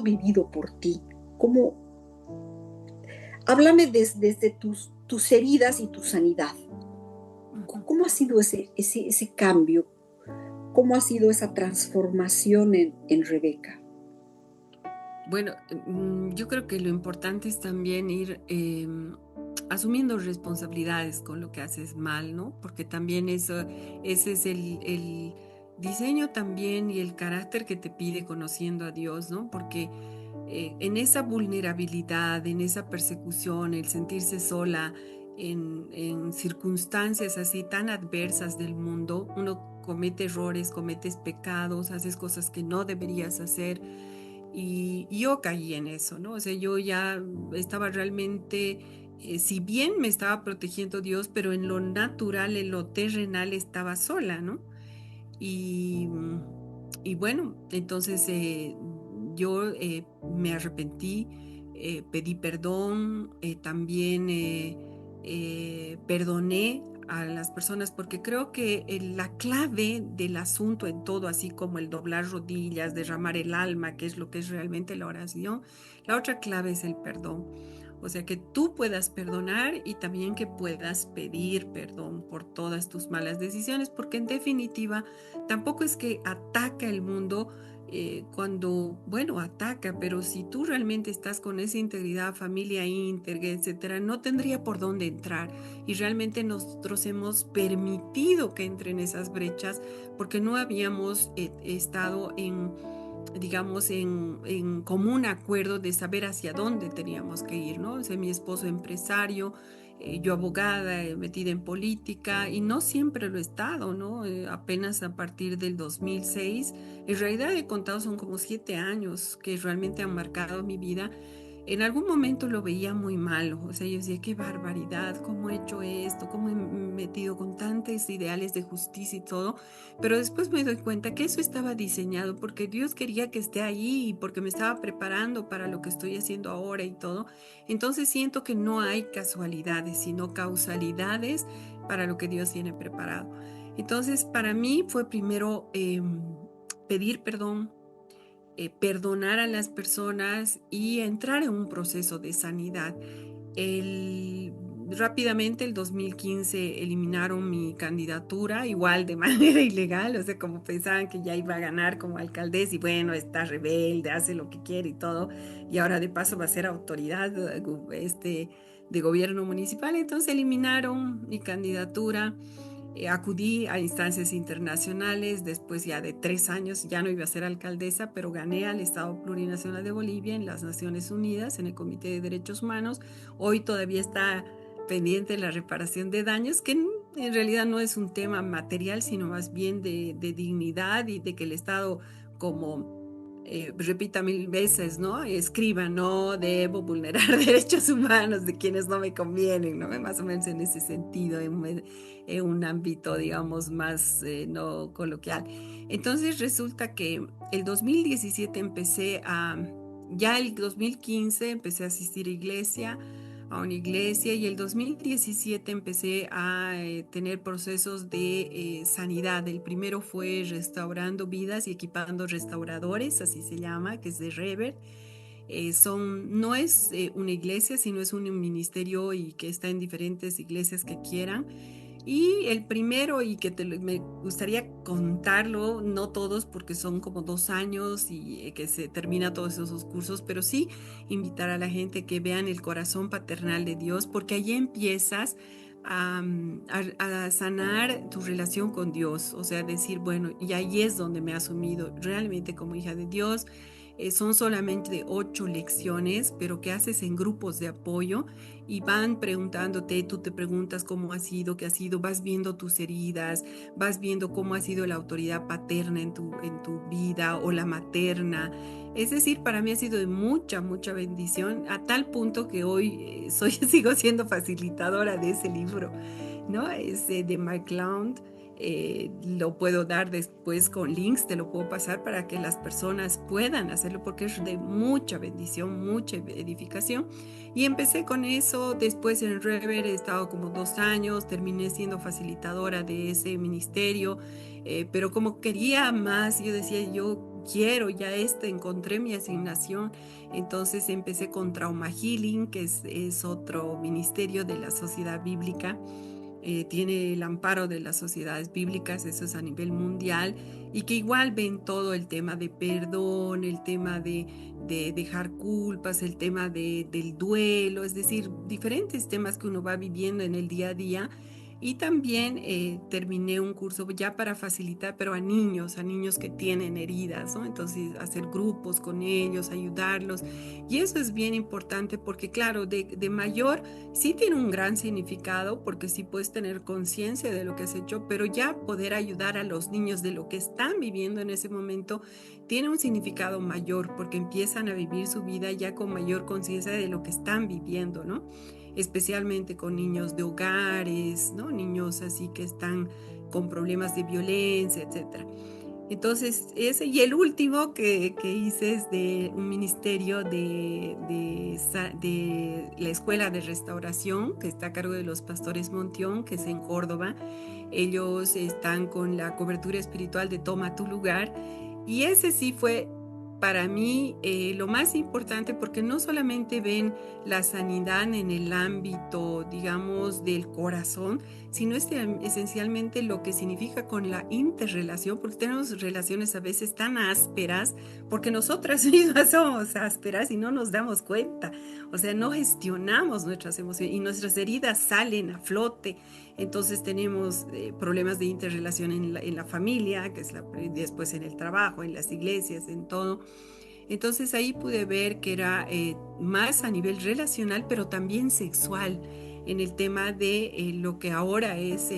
vivido por ti? ¿Cómo? Háblame desde tus heridas y tu sanidad. Ujú. ¿Cómo ha sido ese cambio? ¿Cómo ha sido esa transformación en Rebeca? Bueno, yo creo que lo importante es también ir asumiendo responsabilidades con lo que haces mal, ¿no? Porque también eso, ese es el diseño también y el carácter que te pide conociendo a Dios, ¿no? Porque en esa vulnerabilidad, en esa persecución, el sentirse sola en circunstancias así tan adversas del mundo, uno comete errores, cometes pecados, haces cosas que no deberías hacer. Y yo caí en eso, ¿no? O sea, yo ya estaba realmente, si bien me estaba protegiendo Dios, pero en lo natural, en lo terrenal, estaba sola, ¿no? Y, y bueno, entonces yo me arrepentí, pedí perdón, también perdoné a las personas, porque creo que la clave del asunto en todo, así como el doblar rodillas, derramar el alma, que es lo que es realmente la oración, la otra clave es el perdón. O sea, que tú puedas perdonar y también que puedas pedir perdón por todas tus malas decisiones, porque en definitiva tampoco es que ataca el mundo cuando, bueno, ataca, pero si tú realmente estás con esa integridad, familia íntegra, etcétera, no tendría por dónde entrar. Y realmente nosotros hemos permitido que entren esas brechas porque no habíamos estado en, digamos, en común acuerdo de saber hacia dónde teníamos que ir, ¿no? O sea, mi esposo empresario, yo abogada, metida en política, y no siempre lo he estado, ¿no? Apenas a partir del 2006, en realidad he contado son como 7 años que realmente han marcado mi vida. En algún momento lo veía muy malo, o sea, yo decía, qué barbaridad, cómo he hecho esto, cómo he metido con tantos ideales de justicia y todo, pero después me doy cuenta que eso estaba diseñado porque Dios quería que esté ahí y porque me estaba preparando para lo que estoy haciendo ahora y todo. Entonces siento que no hay casualidades, sino causalidades para lo que Dios tiene preparado. Entonces, para mí fue primero pedir perdón, perdonar a las personas y entrar en un proceso de sanidad. El, rápidamente, el 2015, eliminaron mi candidatura, igual de manera ilegal, o sea, como pensaban que ya iba a ganar como alcaldesa y bueno, está rebelde, hace lo que quiere y todo, y ahora de paso va a ser autoridad de gobierno municipal, entonces eliminaron mi candidatura. Acudí a instancias internacionales, después ya de 3 años ya no iba a ser alcaldesa, pero gané al Estado Plurinacional de Bolivia en las Naciones Unidas, en el Comité de Derechos Humanos. Hoy todavía está pendiente la reparación de daños, que en realidad no es un tema material, sino más bien de dignidad y de que el Estado, como repita 1000 veces, ¿no? Escriba, no debo vulnerar derechos humanos de quienes no me convienen, ¿no? Más o menos en ese sentido, en un ámbito, digamos, más no coloquial. Entonces resulta que el 2017 ya el 2015 empecé a asistir a una iglesia, y el 2017 empecé a tener procesos de sanidad. El primero fue Restaurando Vidas y Equipando Restauradores, así se llama, que es de Rever. No es una iglesia, sino es un ministerio y que está en diferentes iglesias que quieran. Y el primero, y que me gustaría contarlo, no todos porque son como 2 años y que se termina todos esos cursos, pero sí invitar a la gente que vean el corazón paternal de Dios, porque allí empiezas a sanar tu relación con Dios, o sea, decir, bueno, y ahí es donde me he asumido realmente como hija de Dios. Son solamente 8 lecciones, pero que haces en grupos de apoyo y van preguntándote, tú te preguntas cómo ha sido, qué ha sido, vas viendo tus heridas, vas viendo cómo ha sido la autoridad paterna en tu vida o la materna. Es decir, para mí ha sido de mucha, mucha bendición, a tal punto que hoy sigo siendo facilitadora de ese libro, ¿no? Es de Mike Cloud. Lo puedo dar después con links, te lo puedo pasar para que las personas puedan hacerlo porque es de mucha bendición, mucha edificación. Y empecé con eso, después en Rever he estado como 2 años, terminé siendo facilitadora de ese ministerio, pero como quería más, yo decía, yo encontré mi asignación. Entonces empecé con Trauma Healing, que es otro ministerio de la Sociedad Bíblica. Tiene el amparo de las sociedades bíblicas, eso es a nivel mundial, y que igual ven todo el tema de perdón, el tema de dejar culpas, el tema del duelo, es decir, diferentes temas que uno va viviendo en el día a día. Y también terminé un curso ya para facilitar, pero a niños que tienen heridas, ¿no? Entonces, hacer grupos con ellos, ayudarlos. Y eso es bien importante porque, claro, de mayor sí tiene un gran significado porque sí puedes tener conciencia de lo que has hecho, pero ya poder ayudar a los niños de lo que están viviendo en ese momento tiene un significado mayor porque empiezan a vivir su vida ya con mayor conciencia de lo que están viviendo, ¿no? Especialmente con niños de hogares, ¿no? Niños así que están con problemas de violencia, etcétera. Entonces, ese y el último que hice es de un ministerio de la Escuela de Restauración, que está a cargo de los pastores Montión, que es en Córdoba. Ellos están con la cobertura espiritual de Toma tu lugar. Y ese sí fue para mí lo más importante porque no solamente ven la sanidad en el ámbito, digamos, del corazón, sino esencialmente lo que significa con la interrelación, porque tenemos relaciones a veces tan ásperas, porque nosotras mismas somos ásperas y no nos damos cuenta, o sea, no gestionamos nuestras emociones y nuestras heridas salen a flote. Entonces tenemos problemas de interrelación en la familia, que es después en el trabajo, en las iglesias, en todo. Entonces ahí pude ver que era más a nivel relacional, pero también sexual, en el tema de lo que ahora es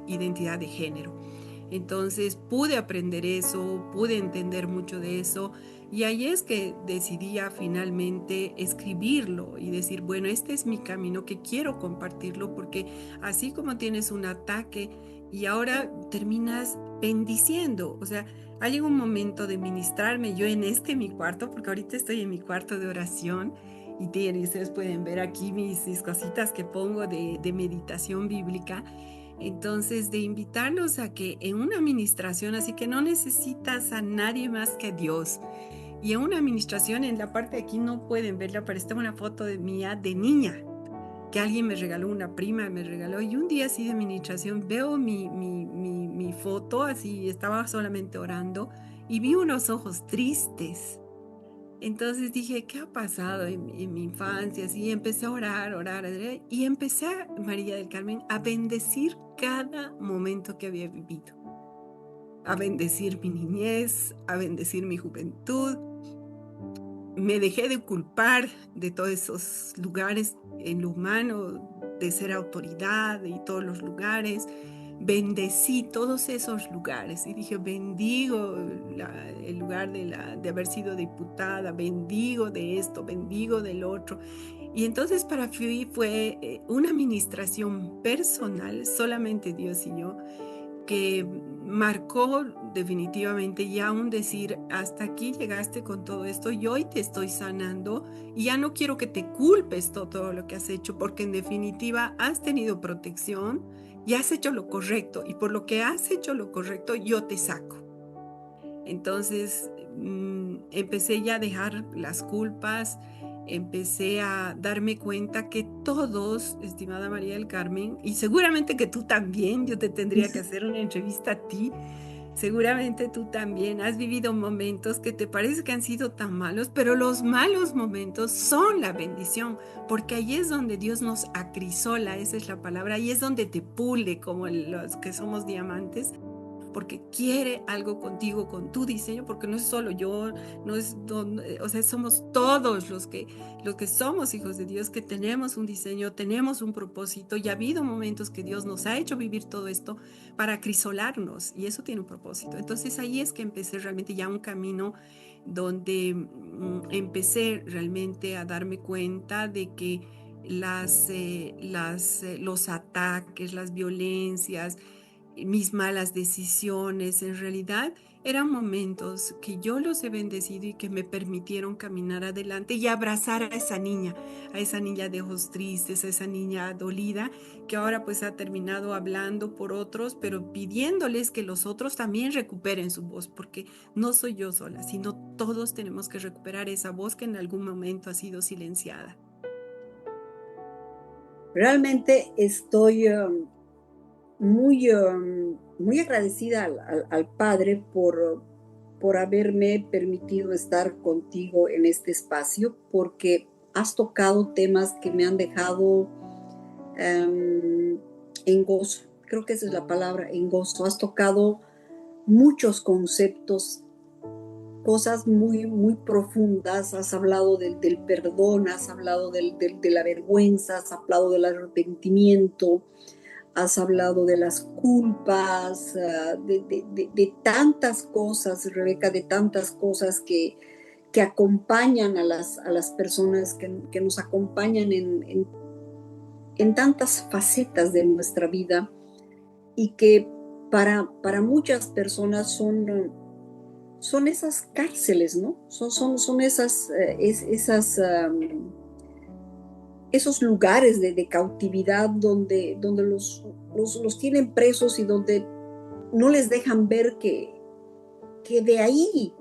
identidad de género. Entonces pude aprender eso, pude entender mucho de eso, y ahí es que decidí finalmente escribirlo y decir, bueno, este es mi camino que quiero compartirlo, porque así como tienes un ataque y ahora terminas bendiciendo, o sea, hay un momento de ministrarme yo en mi cuarto, porque ahorita estoy en mi cuarto de oración y ustedes pueden ver aquí mis cositas que pongo de meditación bíblica. Entonces, de invitarlos a que en una administración, así que no necesitas a nadie más que Dios. Y en una administración, en la parte de aquí no pueden verla, pero está una foto de mía de niña, que alguien me regaló, una prima me regaló, y un día así de administración veo mi foto, así estaba solamente orando, y vi unos ojos tristes. Entonces dije, ¿qué ha pasado en mi infancia? Así empecé a orar, y empecé, María del Carmen, a bendecir cada momento que había vivido, a bendecir mi niñez, a bendecir mi juventud. Me dejé de culpar de todos esos lugares en lo humano, de ser autoridad y todos los lugares. Bendecí todos esos lugares y dije, bendigo el lugar de haber sido diputada, bendigo de esto, bendigo del otro. Y entonces para mí fue una administración personal, solamente Dios y yo, que marcó definitivamente ya un decir, hasta aquí llegaste con todo esto y hoy te estoy sanando y ya no quiero que te culpes todo lo que has hecho, porque en definitiva has tenido protección y has hecho lo correcto, y por lo que has hecho lo correcto yo te saco. Entonces empecé ya a dejar las culpas, empecé a darme cuenta que todos, estimada María del Carmen, y seguramente que tú también, yo te tendría que hacer una entrevista a ti, seguramente tú también has vivido momentos que te parece que han sido tan malos, pero los malos momentos son la bendición, porque ahí es donde Dios nos acrisola, esa es la palabra, ahí es donde te pule como los que somos diamantes, porque quiere algo contigo, con tu diseño, porque no es solo yo, no es, o sea, somos todos los que somos hijos de Dios, que tenemos un diseño, tenemos un propósito, y ha habido momentos que Dios nos ha hecho vivir todo esto para acrisolarnos, y eso tiene un propósito. Entonces ahí es que empecé realmente ya un camino donde empecé realmente a darme cuenta de que los ataques, las violencias, mis malas decisiones, en realidad eran momentos que yo los he bendecido y que me permitieron caminar adelante y abrazar a esa niña de ojos tristes, a esa niña dolida, que ahora pues ha terminado hablando por otros, pero pidiéndoles que los otros también recuperen su voz, porque no soy yo sola, sino todos tenemos que recuperar esa voz que en algún momento ha sido silenciada. Realmente estoy muy agradecida al Padre por haberme permitido estar contigo en este espacio, porque has tocado temas que me han dejado um, en gozo. Creo que esa es la palabra, en gozo. Has tocado muchos conceptos, cosas muy profundas. Has hablado del perdón, has hablado de la vergüenza, has hablado del arrepentimiento, has hablado de las culpas, de tantas cosas, Rebeca, de tantas cosas que acompañan a las personas, que nos acompañan en tantas facetas de nuestra vida y que para muchas personas son esas cárceles, ¿no? Son esos lugares de cautividad donde los tienen presos y donde no les dejan ver que de ahí,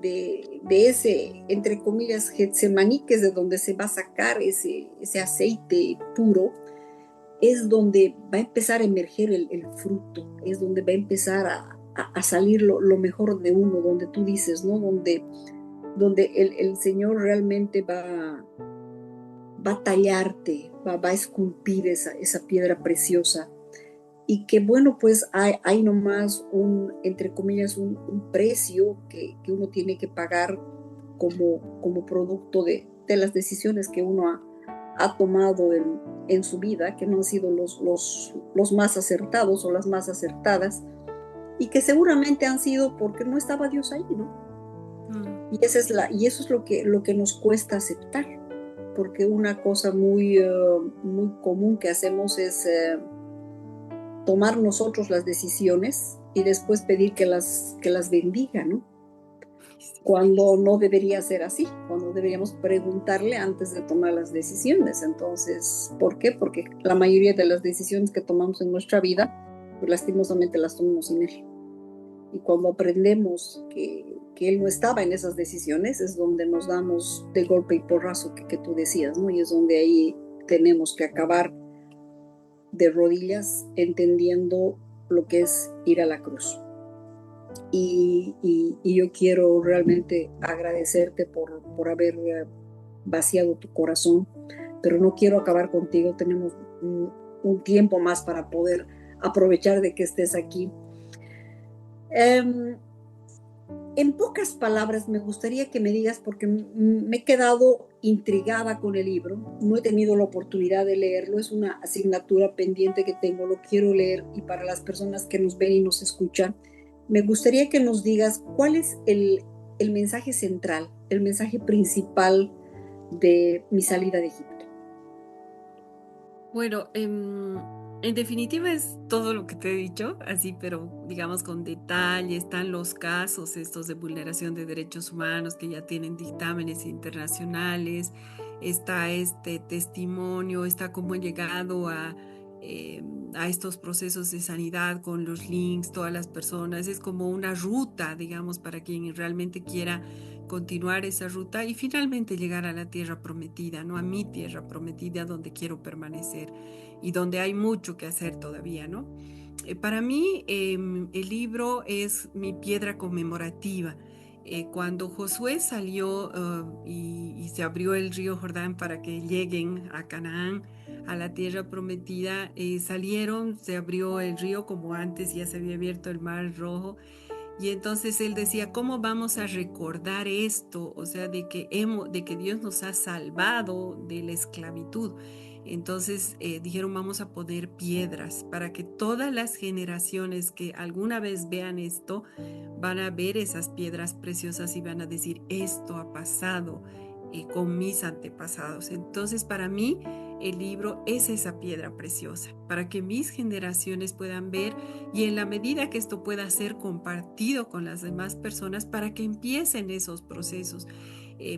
de ese, entre comillas, Getsemaní, que es de donde se va a sacar ese aceite puro, es donde va a empezar a emerger el fruto, es donde va a empezar a salir lo mejor de uno, donde tú dices, ¿no? Donde el Señor realmente va a tallarte, va a esculpir esa piedra preciosa. Y que bueno, pues hay nomás entre comillas, un precio que uno tiene que pagar como producto de las decisiones que uno ha tomado en su vida, que no han sido los más acertados o las más acertadas, y que seguramente han sido porque no estaba Dios ahí, ¿no? Y eso es lo que nos cuesta aceptar, porque una cosa muy común que hacemos es tomar nosotros las decisiones y después pedir que las bendiga, ¿no? Cuando no debería ser así, cuando deberíamos preguntarle antes de tomar las decisiones. Entonces, ¿por qué? Porque la mayoría de las decisiones que tomamos en nuestra vida, pues lastimosamente las tomamos sin Él. Y cuando aprendemos que Él no estaba en esas decisiones, es donde nos damos de golpe y porrazo que tú decías, ¿no? Y es donde ahí tenemos que acabar de rodillas entendiendo lo que es ir a la cruz. Y yo quiero realmente agradecerte por haber vaciado tu corazón, pero no quiero acabar contigo. Tenemos un tiempo más para poder aprovechar de que estés aquí. En pocas palabras, me gustaría que me digas, porque me he quedado intrigada con el libro, no he tenido la oportunidad de leerlo, es una asignatura pendiente que tengo, lo quiero leer, y para las personas que nos ven y nos escuchan, me gustaría que nos digas cuál es el mensaje central, el mensaje principal de mi salida de Egipto. Bueno, en definitiva es todo lo que te he dicho, así, pero digamos con detalle, están los casos estos de vulneración de derechos humanos que ya tienen dictámenes internacionales, está este testimonio, está cómo he llegado a estos procesos de sanidad con los links, todas las personas, es como una ruta, digamos, para quien realmente quiera continuar esa ruta y finalmente llegar a la tierra prometida, ¿no? A mi tierra prometida donde quiero permanecer y donde hay mucho que hacer todavía, ¿no? Para mí, el libro es mi piedra conmemorativa. Cuando Josué salió y se abrió el río Jordán para que lleguen a Canaán, a la tierra prometida, salieron, se abrió el río como antes ya se había abierto el mar Rojo. Y entonces él decía, ¿cómo vamos a recordar esto? O sea, de que Dios nos ha salvado de la esclavitud. Entonces dijeron, vamos a poner piedras para que todas las generaciones que alguna vez vean esto, van a ver esas piedras preciosas y van a decir, esto ha pasado con mis antepasados. Entonces, para mí, el libro es esa piedra preciosa, para que mis generaciones puedan ver y en la medida que esto pueda ser compartido con las demás personas, para que empiecen esos procesos.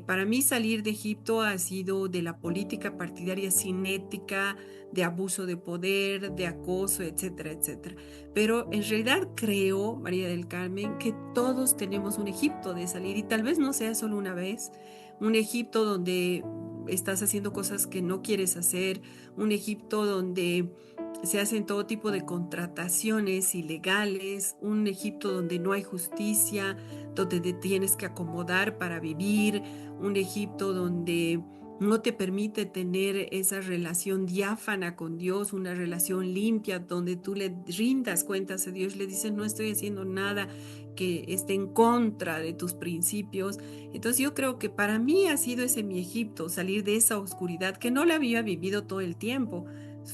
Para mí salir de Egipto ha sido de la política partidaria cinética, de abuso de poder, de acoso, etcétera, etcétera. Pero en realidad creo, María del Carmen, que todos tenemos un Egipto de salir y tal vez no sea solo una vez, un Egipto donde estás haciendo cosas que no quieres hacer, un Egipto donde se hacen todo tipo de contrataciones ilegales, un Egipto donde no hay justicia, donde te tienes que acomodar para vivir, un Egipto donde no te permite tener esa relación diáfana con Dios, una relación limpia, donde tú le rindas cuentas a Dios, le dices, no estoy haciendo nada que esté en contra de tus principios. Entonces yo creo que para mí ha sido ese mi Egipto, salir de esa oscuridad que no la había vivido todo el tiempo.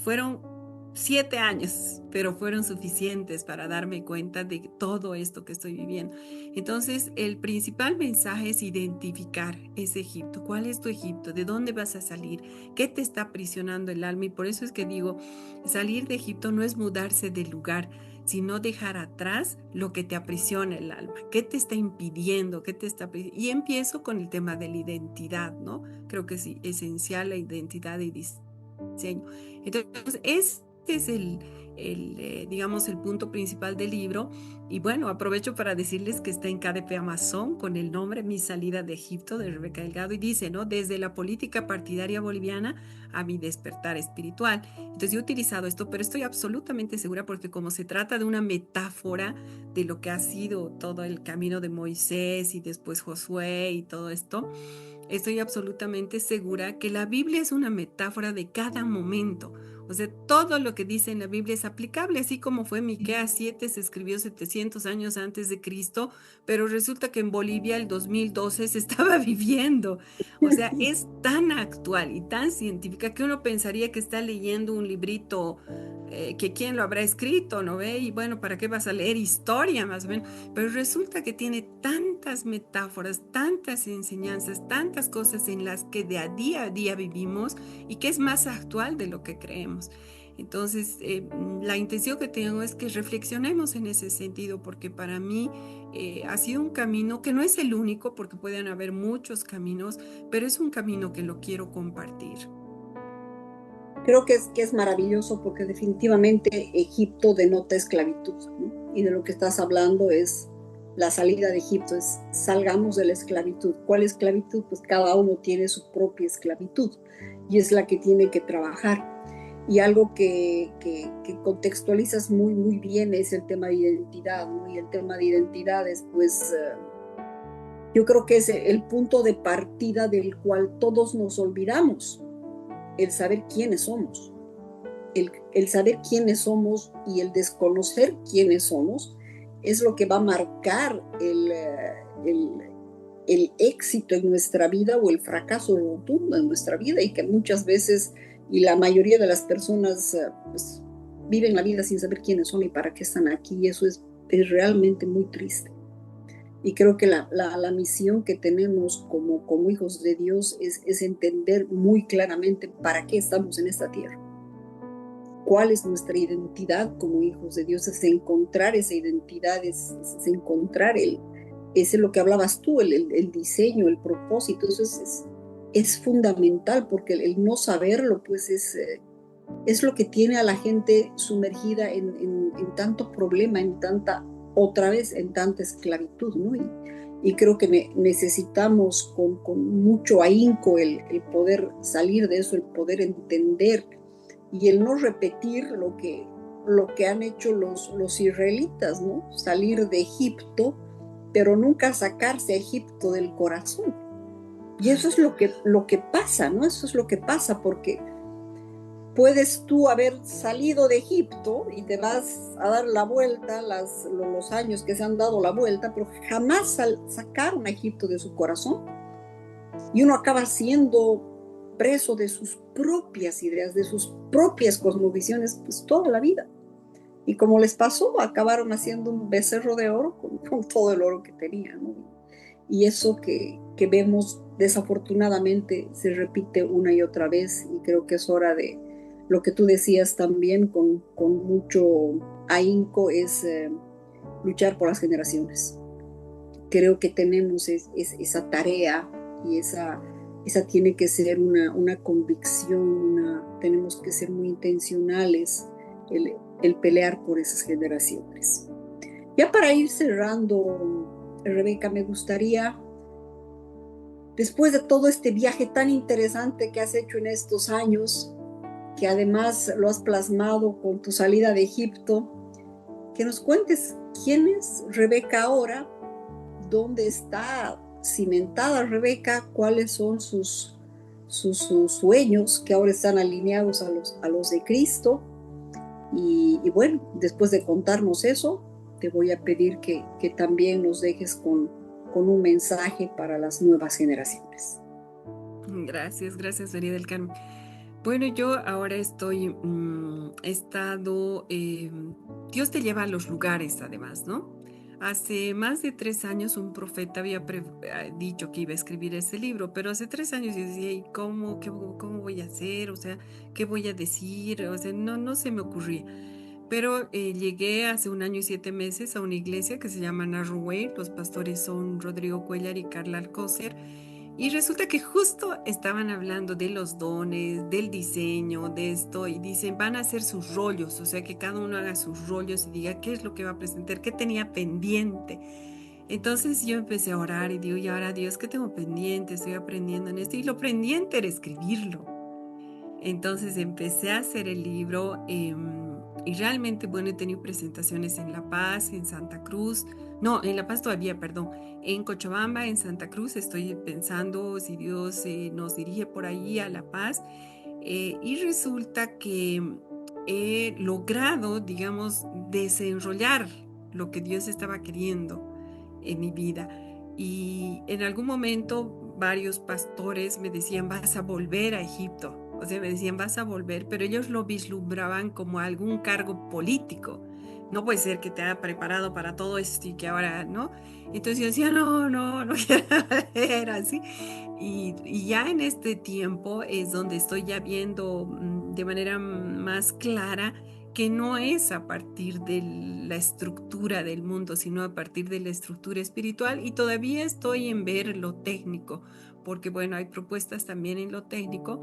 Fueron 7 años, pero fueron suficientes para darme cuenta de todo esto que estoy viviendo. Entonces, el principal mensaje es identificar ese Egipto. ¿Cuál es tu Egipto? ¿De dónde vas a salir? ¿Qué te está aprisionando el alma? Y por eso es que digo, salir de Egipto no es mudarse de lugar, sino dejar atrás lo que te aprisiona el alma. ¿Qué te está impidiendo? ¿Qué te está... Y empiezo con el tema de la identidad, ¿no? Creo que es esencial la identidad y diseño. Entonces, este es digamos, el punto principal del libro. Y bueno, aprovecho para decirles que está en KDP Amazon con el nombre Mi salida de Egipto de Rebeca Delgado y dice, ¿no? Desde la política partidaria boliviana a mi despertar espiritual. Entonces yo he utilizado esto, pero estoy absolutamente segura porque como se trata de una metáfora de lo que ha sido todo el camino de Moisés y después Josué y todo esto, estoy absolutamente segura que la Biblia es una metáfora de cada momento. O sea, todo lo que dice en la Biblia es aplicable, así como fue Miqueas 7, se escribió 700 años antes de Cristo, pero resulta que en Bolivia el 2012 se estaba viviendo. O sea, es tan actual y tan científica que uno pensaría que está leyendo un librito que quién lo habrá escrito, ¿no ve? Y bueno, ¿para qué vas a leer historia más o menos? Pero resulta que tiene tantas metáforas, tantas enseñanzas, tantas cosas en las que de a día vivimos y que es más actual de lo que creemos. Entonces, la intención que tengo es que reflexionemos en ese sentido, porque para mí ha sido un camino que no es el único, porque pueden haber muchos caminos, pero es un camino que lo quiero compartir. Creo que es maravilloso porque definitivamente Egipto denota esclavitud, ¿no? Y de lo que estás hablando es la salida de Egipto, es salgamos de la esclavitud. ¿Cuál esclavitud? Pues cada uno tiene su propia esclavitud y es la que tiene que trabajar. Y algo que contextualizas muy, muy bien es el tema de identidad, ¿no? Y el tema de identidad es, pues, yo creo que es el punto de partida del cual todos nos olvidamos, el saber quiénes somos. El saber quiénes somos y el desconocer quiénes somos es lo que va a marcar el éxito en nuestra vida o el fracaso rotundo en nuestra vida, y que muchas veces, y la mayoría de las personas, pues, viven la vida sin saber quiénes son y para qué están aquí, y eso es realmente muy triste. Y creo que la misión que tenemos como hijos de Dios es entender muy claramente para qué estamos en esta tierra. ¿Cuál es nuestra identidad como hijos de Dios? Es encontrar esa identidad, es encontrar es lo que hablabas tú, el diseño, el propósito. Eso es fundamental, porque el no saberlo, pues es lo que tiene a la gente sumergida en tanto problema, otra vez en tanta esclavitud, ¿no? Y creo que necesitamos con mucho ahínco el poder salir de eso, el poder entender y el no repetir lo que han hecho los israelitas, ¿no? Salir de Egipto, pero nunca sacarse a Egipto del corazón. Y eso es lo que pasa, ¿no? Eso es lo que pasa, porque puedes tú haber salido de Egipto y te vas a dar la vuelta, los años que se han dado la vuelta, pero jamás sacaron a Egipto de su corazón. Y uno acaba siendo preso de sus propias ideas, de sus propias cosmovisiones, pues toda la vida. Y como les pasó, acabaron haciendo un becerro de oro con todo el oro que tenían, ¿no? y eso que vemos desafortunadamente se repite una y otra vez, y creo que es hora de lo que tú decías también con mucho ahínco, es luchar por las generaciones. Creo que tenemos esa tarea, y esa tiene que ser una convicción, tenemos que ser muy intencionales el pelear por esas generaciones. Ya para ir cerrando, Rebeca, me gustaría, después de todo este viaje tan interesante que has hecho en estos años, que además lo has plasmado con tu salida de Egipto, que nos cuentes quién es Rebeca ahora, dónde está cimentada Rebeca, cuáles son sus sueños que ahora están alineados a los de Cristo. Y bueno, después de contarnos eso, te voy a pedir que también nos dejes con un mensaje para las nuevas generaciones. Gracias, gracias, María del Carmen. Bueno, yo ahora he estado, Dios te lleva a los lugares además, ¿no? Hace más de 3 años un profeta había dicho que iba a escribir ese libro, pero hace 3 años yo decía, ¿y cómo voy a hacer? O sea, ¿qué voy a decir? O sea, no se me ocurría. Pero llegué hace 1 año y 7 meses a una iglesia que se llama Narrow Way. Los pastores son Rodrigo Cuellar y Carla Alcócer. Y resulta que justo estaban hablando de los dones, del diseño, de esto, y dicen, van a hacer sus rollos, o sea, que cada uno haga sus rollos y diga qué es lo que va a presentar, qué tenía pendiente. Entonces yo empecé a orar y digo, y ahora Dios, ¿qué tengo pendiente? Estoy aprendiendo en esto. Y lo pendiente era escribirlo. Entonces empecé a hacer el libro y realmente, bueno, he tenido presentaciones en La Paz, en Santa Cruz, no, en La Paz todavía, perdón, en Cochabamba, en Santa Cruz, estoy pensando si Dios nos dirige por ahí a La Paz. Y resulta que he logrado, digamos, desenrollar lo que Dios estaba queriendo en mi vida. Y en algún momento varios pastores me decían, vas a volver a Egipto. O sea, me decían, vas a volver, pero ellos lo vislumbraban como algún cargo político. No puede ser que te haya preparado para todo esto y que ahora, ¿no? Entonces yo decía, no quiero ver así. Y ya en este tiempo es donde estoy ya viendo de manera más clara que no es a partir de la estructura del mundo, sino a partir de la estructura espiritual. Y todavía estoy en ver lo técnico, porque bueno, hay propuestas también en lo técnico,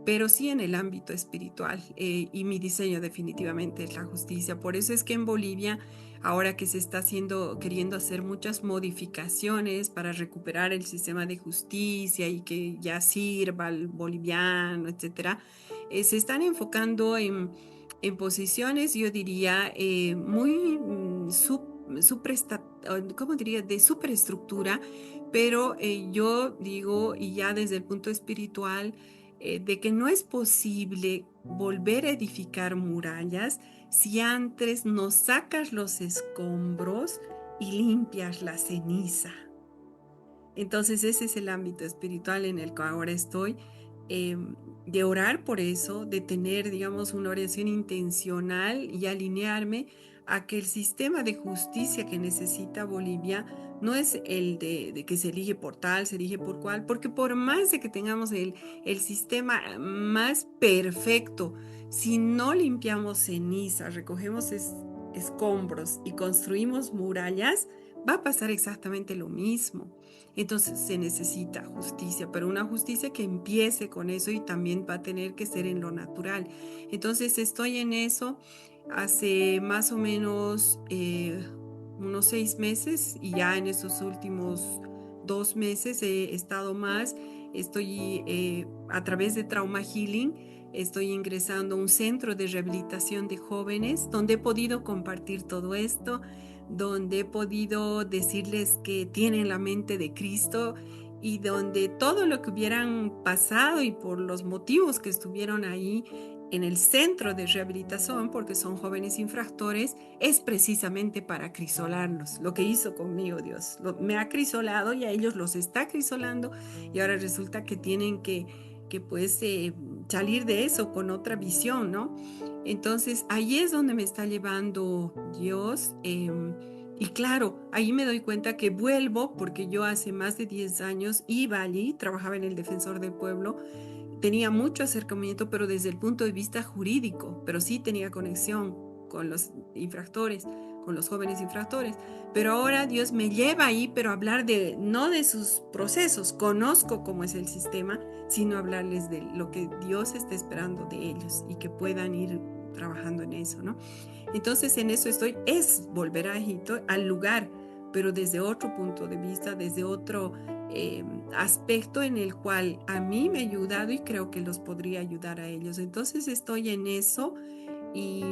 pero sí en el ámbito espiritual. Y mi diseño definitivamente es la justicia. Por eso es que en Bolivia, ahora que se está queriendo hacer muchas modificaciones para recuperar el sistema de justicia y que ya sirva al boliviano, etcétera, se están enfocando en posiciones, yo diría, muy ¿cómo diría? De superestructura, pero yo digo, y ya desde el punto espiritual, de que no es posible volver a edificar murallas si antes no sacas los escombros y limpias la ceniza. Entonces ese es el ámbito espiritual en el que ahora estoy, eh, de orar por eso, de tener, digamos, una oración intencional y alinearme a que el sistema de justicia que necesita Bolivia no es el de que se elige por tal, se elige por cual, porque por más de que tengamos el sistema más perfecto, si no limpiamos ceniza, recogemos escombros y construimos murallas, va a pasar exactamente lo mismo. Entonces se necesita justicia, pero una justicia que empiece con eso y también va a tener que ser en lo natural. Entonces estoy en eso hace más o menos unos 6 meses, y ya en esos últimos 2 meses he estado más. Estoy a través de Trauma Healing. Estoy ingresando a un centro de rehabilitación de jóvenes donde he podido compartir todo esto, donde he podido decirles que tienen la mente de Cristo y donde todo lo que hubieran pasado y por los motivos que estuvieron ahí en el centro de rehabilitación, porque son jóvenes infractores, es precisamente para crisolarlos. Lo que hizo conmigo Dios, me ha crisolado y a ellos los está crisolando, y ahora resulta que tienen que pues salir de eso con otra visión, ¿no? Entonces ahí es donde me está llevando Dios. Y claro, ahí me doy cuenta que vuelvo, porque yo hace más de 10 años iba allí, trabajaba en el Defensor del Pueblo, tenía mucho acercamiento, pero desde el punto de vista jurídico, pero sí tenía conexión con los infractores, con los jóvenes infractores. Pero ahora Dios me lleva ahí, pero a hablar de, no de sus procesos, conozco cómo es el sistema, sino hablarles de lo que Dios está esperando de ellos y que puedan ir trabajando en eso, ¿no? Entonces en eso estoy, es volver a Egipto, al lugar, pero desde otro punto de vista, desde otro aspecto en el cual a mí me ha ayudado y creo que los podría ayudar a ellos. Entonces estoy en eso y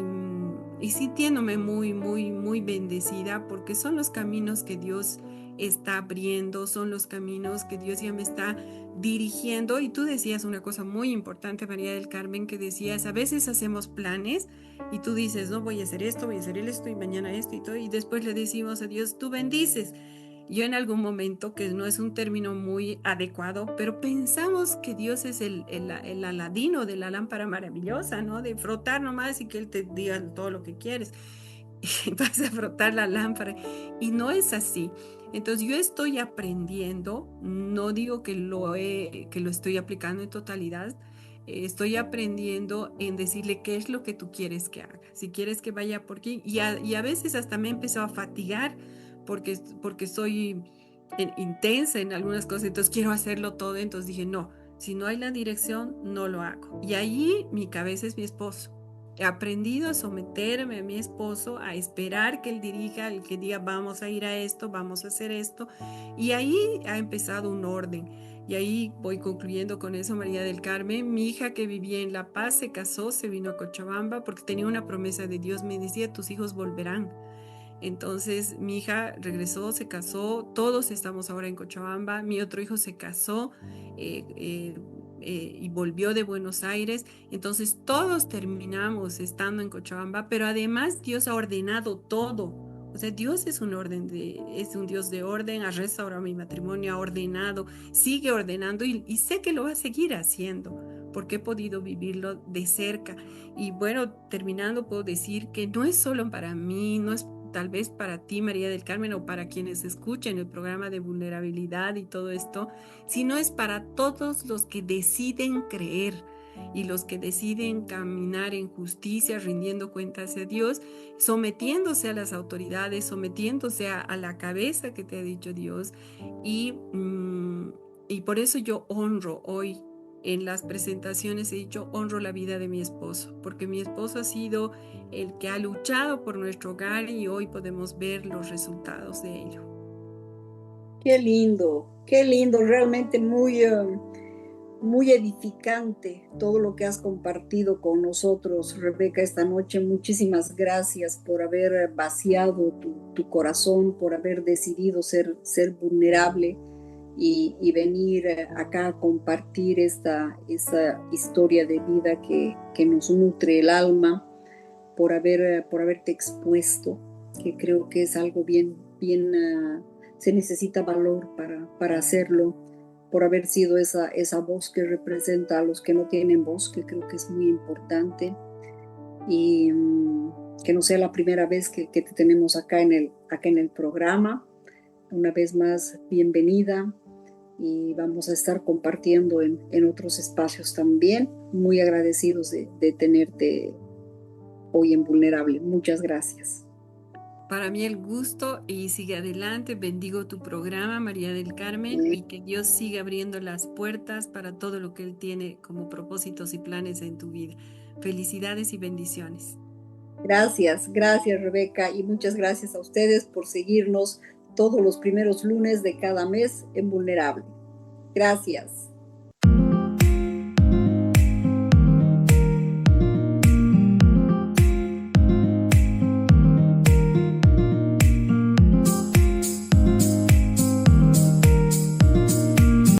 sintiéndome muy, muy, muy bendecida porque son los caminos que Dios está abriendo, son los caminos que Dios ya me está dirigiendo. Y tú decías una cosa muy importante, María del Carmen, que decías, a veces hacemos planes y tú dices, no, voy a hacer esto, voy a hacer esto y mañana esto y todo, y después le decimos a Dios, tú bendices. Yo en algún momento, que no es un término muy adecuado, pero pensamos que Dios es el aladino de la lámpara maravillosa, ¿no? De frotar nomás y que Él te diga todo lo que quieres. Y vas a frotar la lámpara. Y no es así. Entonces yo estoy aprendiendo, no digo que lo estoy aplicando en totalidad, estoy aprendiendo en decirle qué es lo que tú quieres que haga, si quieres que vaya por aquí. Y a veces hasta me he empezado a fatigar porque soy intensa en algunas cosas, entonces quiero hacerlo todo, entonces dije, no, si no hay la dirección, no lo hago. Y ahí mi cabeza es mi esposo. He aprendido a someterme a mi esposo, a esperar que él dirija, el que diga vamos a ir a esto, vamos a hacer esto. Y ahí ha empezado un orden. Y ahí voy concluyendo con eso, María del Carmen. Mi hija que vivía en La Paz se casó, se vino a Cochabamba porque tenía una promesa de Dios. Me decía, tus hijos volverán. Entonces mi hija regresó, se casó, todos estamos ahora en Cochabamba. Mi otro hijo se casó eh, eh, y volvió de Buenos Aires. Entonces todos terminamos estando en Cochabamba, pero además Dios ha ordenado todo. O sea, Dios es es un Dios de orden, ha restaurado mi matrimonio, ha ordenado, sigue ordenando y sé que lo va a seguir haciendo porque he podido vivirlo de cerca. Y bueno, terminando, puedo decir que no es solo para mí, no es tal vez para ti, María del Carmen, o para quienes escuchen el programa de vulnerabilidad y todo esto, sino es para todos los que deciden creer y los que deciden caminar en justicia, rindiendo cuentas a Dios, sometiéndose a las autoridades, sometiéndose a la cabeza que te ha dicho Dios. Y, y por eso yo honro hoy en las presentaciones, he dicho, honro la vida de mi esposo, porque mi esposo ha sido el que ha luchado por nuestro hogar y hoy podemos ver los resultados de ello. Qué lindo, realmente muy edificante todo lo que has compartido con nosotros, Rebeca, esta noche. Muchísimas gracias por haber vaciado tu corazón, por haber decidido ser vulnerable y venir acá a compartir esta historia de vida que nos nutre el alma, por haberte expuesto, que creo que es algo se necesita valor para hacerlo, por haber sido esa voz que representa a los que no tienen voz, que creo que es muy importante, y que no sea la primera vez que te tenemos acá en el programa. Una vez más, bienvenida, y vamos a estar compartiendo en otros espacios también. Muy agradecidos de tenerte hoy en Vulnerable. Muchas gracias. Para mí el gusto y sigue adelante. Bendigo tu programa, María del Carmen, y que Dios siga abriendo las puertas para todo lo que Él tiene como propósitos y planes en tu vida. Felicidades y bendiciones. Gracias, Rebeca, y muchas gracias a ustedes por seguirnos todos los primeros lunes de cada mes en Vulnerable. Gracias.